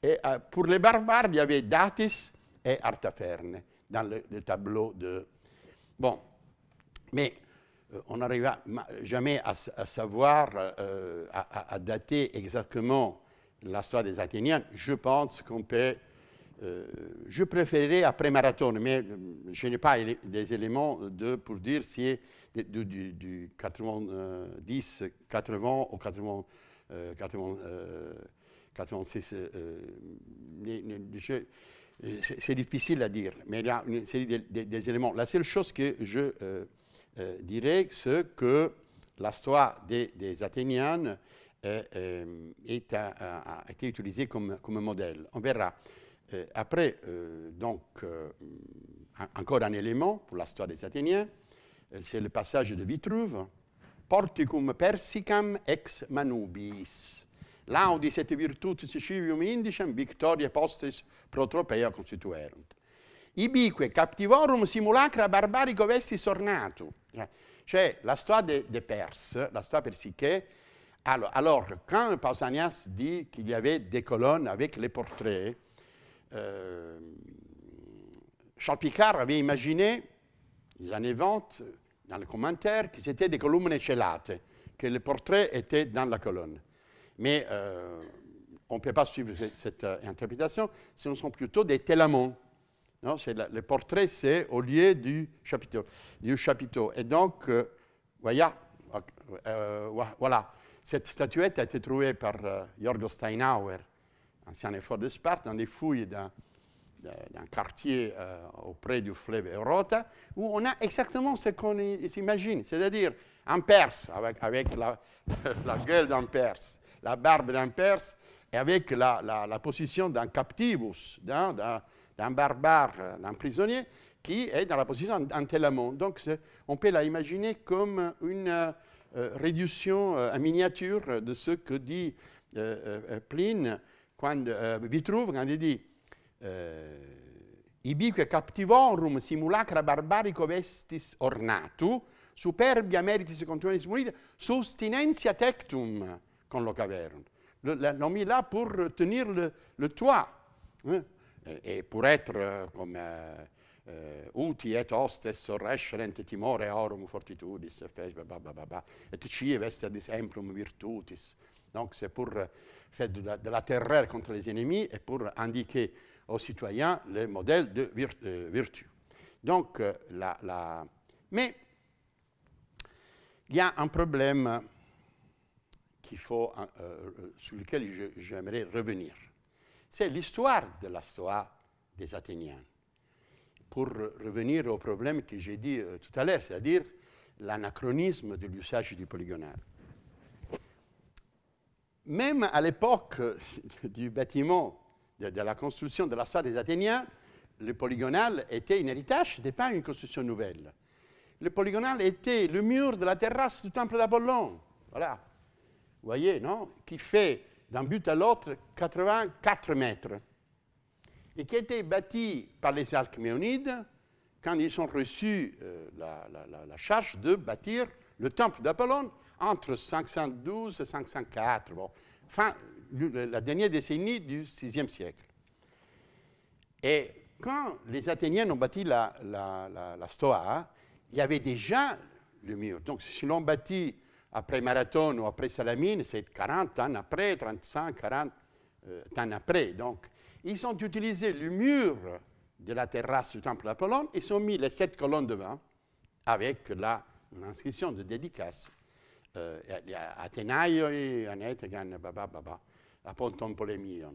Et pour les barbares, il y avait Datis et Artaferne dans le tableau de... Bon, mais on n'arriva jamais à savoir, à dater exactement l'histoire des Athéniens. Je pense qu'on peut... je préférerais après Marathon, mais je n'ai pas des éléments pour dire si du 90, 80 ou 86. C'est difficile à dire, mais il y a une série des éléments. La seule chose que je dirais, c'est que l'histoire des Athéniens a été utilisée comme modèle. On verra. Après, donc, encore un élément pour l'histoire des Athéniens, c'est le passage de Vitruve. Porticum persicam ex manubis. Laudis et virtutis civium indicem victoriae postis pro tropea constituerunt. Ibique captivorum simulacra barbarico vestis ornatu. Cioè, la storia des Perses, la storia persique, alors quand Pausanias dit qu'il y avait des colonnes avec les portraits, Charles Picard avait imaginé, les années 20, dans les commentaires, que c'était des colonnes celate, que les portraits étaient dans la colonne. Mais on ne peut pas suivre cette interprétation, ce sont plutôt des télamons. Non, le portrait, c'est au lieu du chapiteau. Et donc, voilà, cette statuette a été trouvée par Jorgo Steinhauer, ancien effort de Sparte, dans des fouilles d'un quartier auprès du fleuve Eurota, où on a exactement ce qu'on s'imagine, c'est-à-dire un Perse, avec la gueule d'un Perse, la barbe d'un Perse, et avec la position d'un captivus, d'un barbare, d'un prisonnier, qui est dans la position Antélamon. Donc, on peut la imaginer comme une réduction en miniature de ce que dit Pline, Vitruve, quand il dit Ibique captivorum simulacra barbarico vestis ornatu, superbia meritis contumenis munita, sustinentia tectum conlocaverunt. L'ont mis là pour tenir le toit. Hein? Et pour être comme uti et hostes orrescerent timore aurum fortitudis, et ci vestis emplum virtutis. Donc c'est pour faire de la terreur contre les ennemis et pour indiquer aux citoyens le modèle de vertu. Donc, mais il y a un problème sur lequel j'aimerais revenir. C'est l'histoire de la Stoa des Athéniens. Pour revenir au problème que j'ai dit tout à l'heure, c'est-à-dire l'anachronisme de l'usage du polygonal. Même à l'époque du bâtiment, de la construction de la Stoa des Athéniens, le polygonal était un héritage, ce n'était pas une construction nouvelle. Le polygonal était le mur de la terrasse du temple d'Apollon. Voilà. Vous voyez, non? Qui fait d'un but à l'autre 84 mètres. Et qui était bâti par les Alcméonides quand ils ont reçu la charge de bâtir le temple d'Apollon entre 512 et 504. Bon, la dernière décennie du VIe siècle. Et quand les Athéniens ont bâti la Stoa, il y avait déjà le mur. Donc, si l'on bâtit après Marathon ou après Salamine, c'est 40 ans après, 35, 40 ans après. Donc, ils ont utilisé le mur de la terrasse du temple d'Apollon, ils ont mis les 7 colonnes devant, avec une inscription de dédicace. Athénaïoi, Anetegan, Aponton Polémion.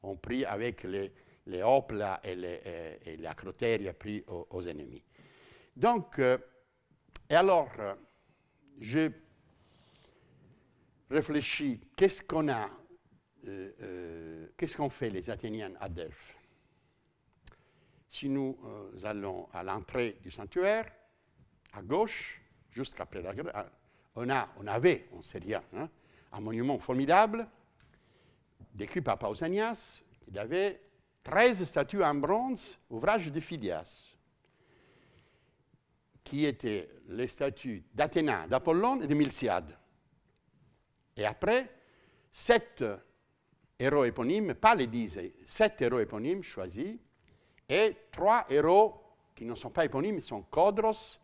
On prie avec les opla et les acroteria pris aux ennemis. Donc, et alors, je réfléchis, qu'est-ce qu'on fait les Athéniens à Delphes? Si nous allons à l'entrée du sanctuaire, à gauche, jusqu'après la guerre, on avait, on ne sait rien, hein, un monument formidable, décrit par Pausanias. Il y avait 13 statues en bronze, ouvrage de Phidias, qui étaient les statues d'Athéna, d'Apollon et de Miltiade. Et après, 7 héros éponymes, pas les 10, 7 héros éponymes choisis, et 3 héros qui ne sont pas éponymes, sont Codros,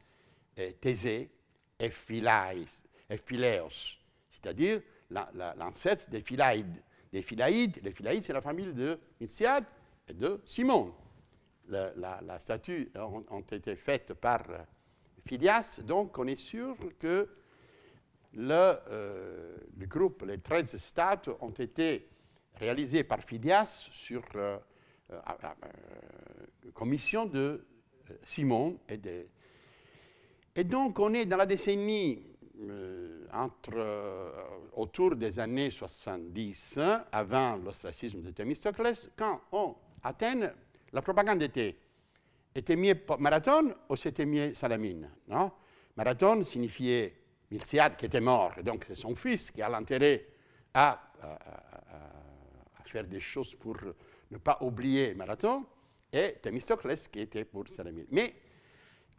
Thésée et Philaeos, c'est-à-dire l'ancêtre des Philaïdes. Les Philaïdes, c'est la famille de Miltiade et de Simon. La statue ont été faites par Phidias, donc on est sûr que le groupe, les 13 statues ont été réalisées par Phidias sur commission de Simon et donc on est dans la décennie autour des années 70, avant l'ostracisme de Thémistoclès, quand à Athènes, la propagande était mieux Marathon ou c'était mieux Salamine, non? Marathon signifiait Miltiade qui était mort, et donc c'est son fils qui a l'intérêt à faire des choses pour ne pas oublier Marathon, et Thémistoclès qui était pour Salamine. Mais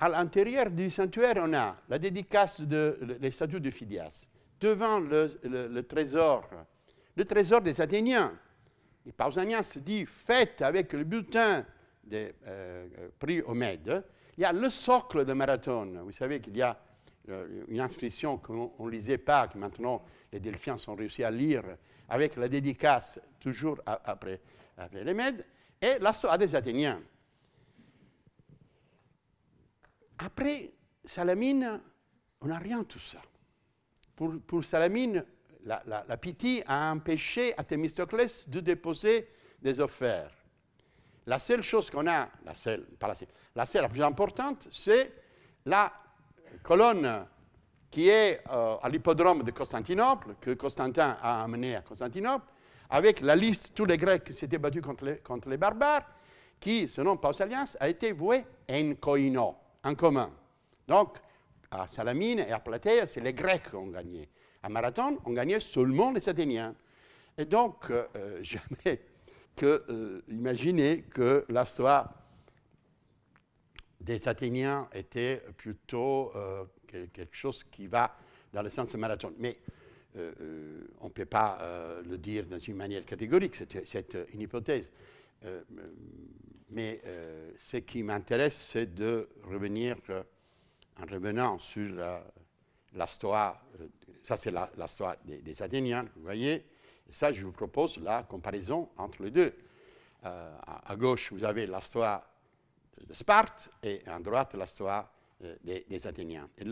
à l'intérieur du sanctuaire, on a la dédicace des statues de Phidias, devant le trésor des Athéniens. Et Pausanias dit, faites avec le bulletin des prix Homède, il y a le socle de Marathon. Vous savez qu'il y a une inscription qu'on ne lisait pas, que maintenant les Delphiens ont réussi à lire, avec la dédicace toujours après les Mèdes, et la Stoa des Athéniens. Après Salamine, on n'a rien de tout ça. Pour Salamine, la Pythie a empêché à Thémistoclès de déposer des offertes. La seule chose qu'on a, la plus importante, c'est la colonne qui est à l'hippodrome de Constantinople, que Constantin a amené à Constantinople, avec la liste de tous les Grecs qui s'étaient battus contre les barbares, qui, selon Pausanias, a été voué en koino, en commun. Donc, à Salamine et à Platéa, c'est les Grecs qui ont gagné. À Marathon, on gagnait seulement les Athéniens. Et donc, jamais imaginez que la stoa des Athéniens était plutôt quelque chose qui va dans le sens de Marathon. Mais on ne peut pas le dire d'une manière catégorique, c'est une hypothèse. Mais ce qui m'intéresse, c'est de revenir, en revenant sur la stoa, ça c'est la stoa des Athéniens, vous voyez, et ça je vous propose la comparaison entre les deux. À gauche, vous avez la stoa de Sparte et à droite, la stoa des Athéniens. Et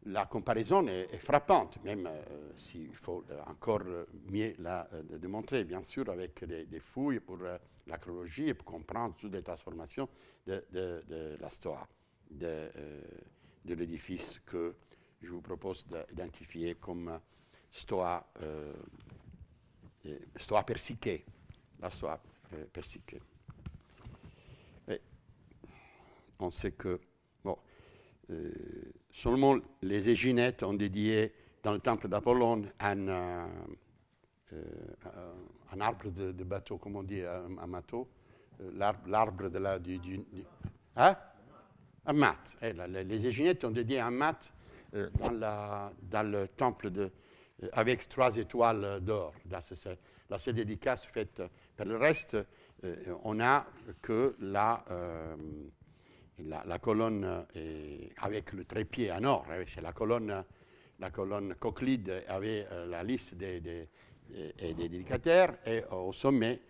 la comparaison est frappante, même s'il faut encore mieux la démontrer, bien sûr, avec des fouilles pour l'archéologie et pour comprendre toutes les transformations de la stoa, de l'édifice que je vous propose d'identifier comme stoa persiquée, la stoa persiquée. Et on sait que, bon, seulement les Éginettes ont dédié dans le temple d'Apollon un arbre de bateau, comment on dit, un bateau, l'arbre de la... Hein? Un mat. Les Éginettes ont dédié un mat dans le temple avec 3 étoiles d'or. Là, c'est dédicace faite. Pour le reste, on n'a que la colonne avec le trépied en or. C'est la colonne Coclide avait la liste des dédicataires et au sommet,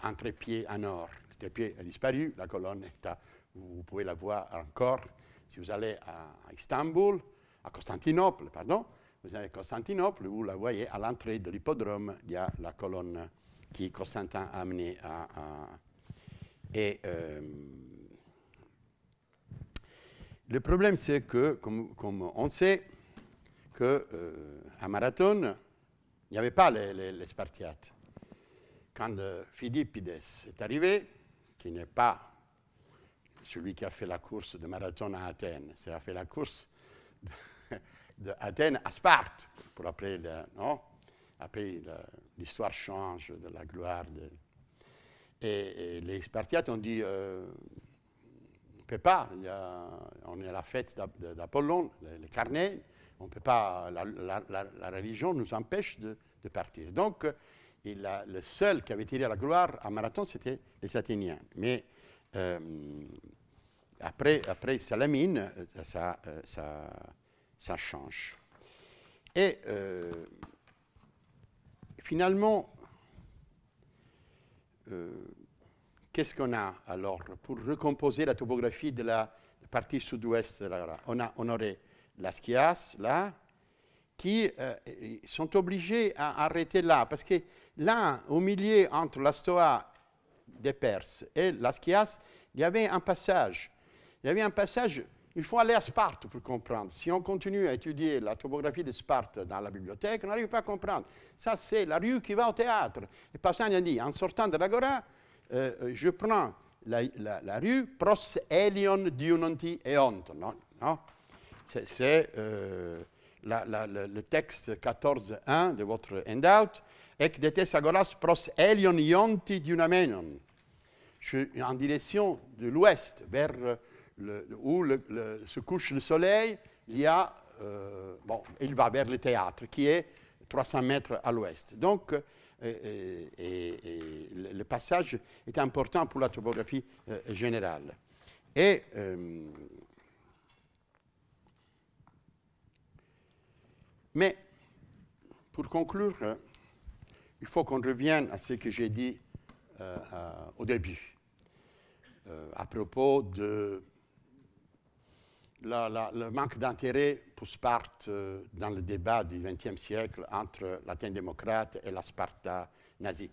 un trépied en or. Le trépied a disparu, la colonne est vous pouvez la voir encore si vous allez à Constantinople, pardon. Vous allez à Constantinople, vous la voyez à l'entrée de l'hippodrome, il y a la colonne qui Constantin a amenée le problème, c'est que, comme on sait, qu'à Marathon, il n'y avait pas les Spartiates. Quand Philippides est arrivé, qui n'est pas celui qui a fait la course de Marathon à Athènes, c'est a fait la course d'Athènes à Sparte, pour après, après l'histoire change de la gloire. Et les Spartiates ont dit, on ne peut pas, on est à la fête d'Apollon, les carnets, on ne peut pas, la religion nous empêche de partir. Donc, le seul qui avait tiré la gloire à Marathon, c'était les Athéniens. Mais après Salamine, ça change. Et finalement, qu'est-ce qu'on a alors pour recomposer la topographie de la partie sud-ouest de la Gora? On aurait la Schias, là, qui sont obligés à arrêter là, parce que là, au milieu, entre la Stoa des Perses et la Schias, il y avait un passage. Il faut aller à Sparte pour comprendre. Si on continue à étudier la topographie de Sparte dans la bibliothèque, on n'arrive pas à comprendre. Ça, c'est la rue qui va au théâtre. Et Pausanias a dit, en sortant de l'Agora, je prends la rue pros Elion Diunonti Eonton. Non? C'est le texte 14.1 de votre handout. Ec detes agoras pros Elion Ionti Diunamenon. En direction de l'ouest, vers où se couche le soleil, il va vers le théâtre, qui est 300 mètres à l'ouest. Donc, le passage est important pour la topographie générale. Et mais, pour conclure, il faut qu'on revienne à ce que j'ai dit au début, à propos de le manque d'intérêt pour Sparte dans le débat du XXe siècle entre l'Athènes démocrate et la Sparta nazie.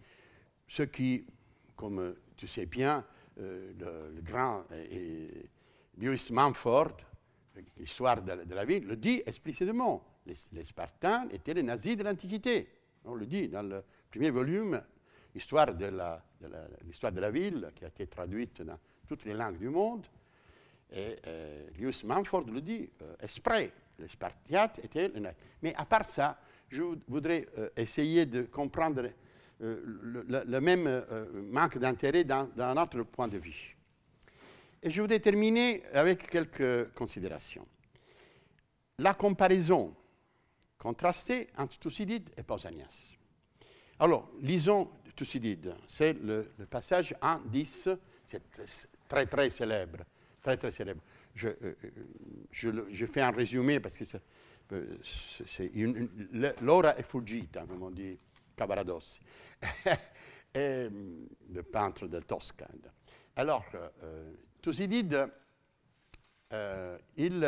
Ce qui, comme tu sais bien, le grand Lewis Mumford, l'histoire de la ville, le dit explicitement. Les Spartans étaient les nazis de l'Antiquité. On le dit dans le premier volume, l'histoire de la ville, qui a été traduite dans toutes les langues du monde. Et Lewis Mumford le dit exprès, les Spartiates étaient... Mais à part ça, je voudrais essayer de comprendre le même manque d'intérêt dans notre point de vue. Et je voudrais terminer avec quelques considérations. La comparaison contrastée entre Thucydide et Pausanias. Alors, lisons Thucydide. C'est le passage 1-10, c'est très très célèbre. Très très célèbre. Je fais un résumé parce que l'ora è fuggita, comme on dit Cavaradossi, le peintre de Toscane. Alors, Thucydide, il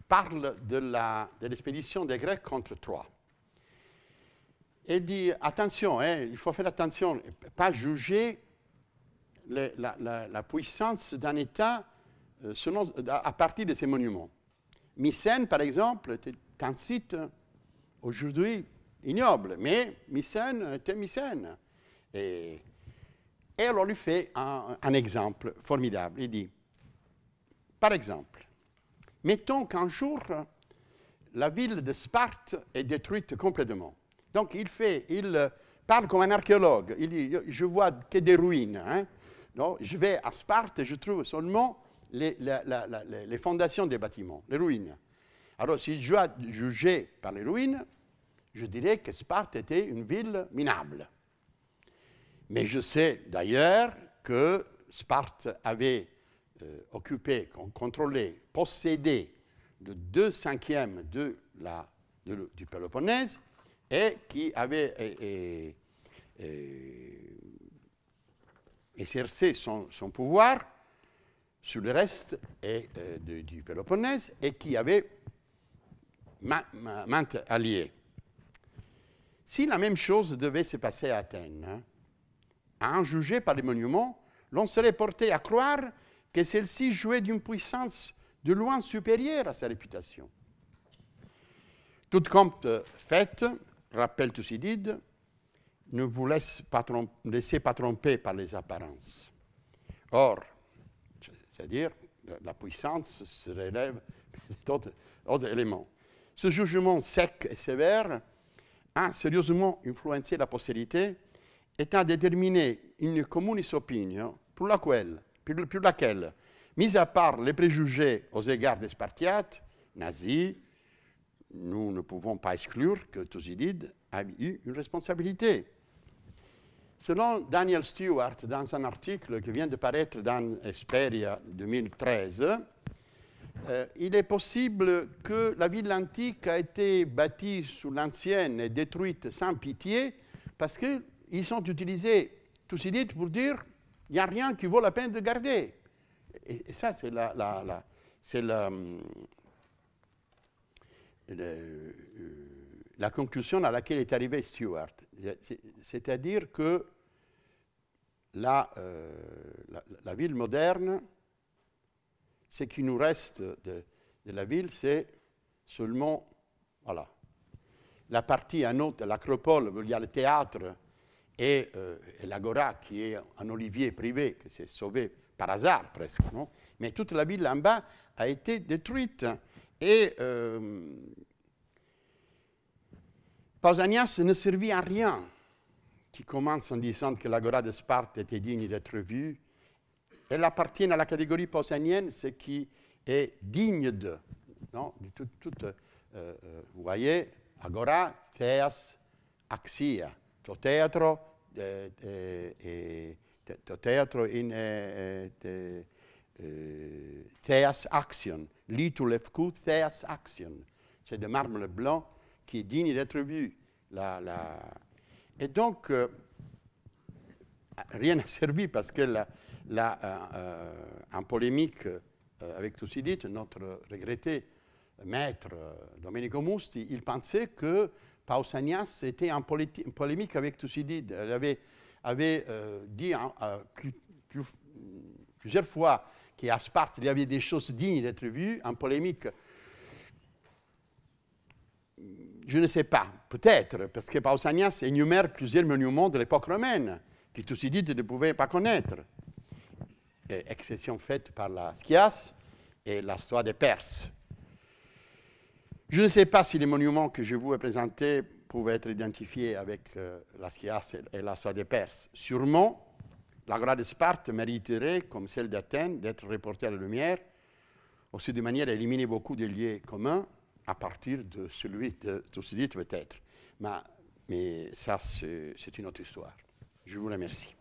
parle de l'expédition des Grecs contre Troie. Il dit, attention, il faut faire attention, pas juger la puissance d'un État à partir de ses monuments. Mycène, par exemple, est un site aujourd'hui ignoble, mais Mycène était Mycène. Et alors, on lui fait un exemple formidable. Il dit, par exemple, mettons qu'un jour, la ville de Sparte est détruite complètement. Donc, il parle comme un archéologue. Il dit, je vois que des ruines. Hein. Non, je vais à Sparte et je trouve seulement les fondations des bâtiments, les ruines. Alors, si je dois juger par les ruines, je dirais que Sparte était une ville minable. Mais je sais d'ailleurs que Sparte avait occupé, contrôlé, possédé le 2/5 du Péloponnèse et qui avait exercé son pouvoir sur le reste du Péloponnèse et qui avait maintes alliés. Si la même chose devait se passer à Athènes, à en juger par les monuments, l'on serait porté à croire que celle-ci jouait d'une puissance de loin supérieure à sa réputation. Toute compte faite, rappelle Thucydide, ne vous laissez pas tromper par les apparences. Or, c'est-à-dire, la puissance se relève d'autres éléments. Ce jugement sec et sévère a sérieusement influencé la postérité, étant déterminé une communis opinion pour laquelle, mis à part les préjugés aux égards des Spartiates, nazis, nous ne pouvons pas exclure que Thucydide a eu une responsabilité. Selon Daniel Stewart, dans un article qui vient de paraître dans Hesperia 2013, il est possible que la ville antique a été bâtie sous l'ancienne et détruite sans pitié parce qu'ils ont utilisé Thucydide pour dire il n'y a rien qui vaut la peine de garder. Et ça, c'est la conclusion à laquelle est arrivé Stewart. C'est-à-dire que la ville moderne, ce qui nous reste de la ville, c'est seulement la partie en haut de l'acropole où il y a le théâtre et l'agora qui est un olivier privé qui s'est sauvé par hasard presque. Non? Mais toute la ville en bas a été détruite. Et Pausanias ne servit à rien, qui commence en disant que l'agora de Sparte était digne d'être vue. Elle appartient à la catégorie pausanienne, ce qui est digne de. Non? Vous voyez, agora, theas, axia. To teatro in theas action. Litu lefcu theas action. C'est de marbre blanc qui est digne d'être vu. Et donc, rien n'a servi parce que en polémique avec Thucydide, notre regretté maître Domenico Musti, il pensait que Pausanias était en polémique avec Thucydide. Elle avait dit plusieurs fois qu'à Sparte, il y avait des choses dignes d'être vues en polémique. Je ne sais pas. peut-être, parce que Pausanias énumère plusieurs monuments de l'époque romaine que Thucydide ne pouvait pas connaître, exception faite par la Scias et la Stoa des Perses. Je ne sais pas si les monuments que je vous ai présentés pouvaient être identifiés avec la Scias et la Stoa des Perses. Sûrement, l'Agora de Sparte mériterait, comme celle d'Athènes, d'être reportée à la lumière, aussi de manière à éliminer beaucoup de liens communs à partir de celui de Thucydide peut-être. Mais ça, c'est une autre histoire. Je vous remercie.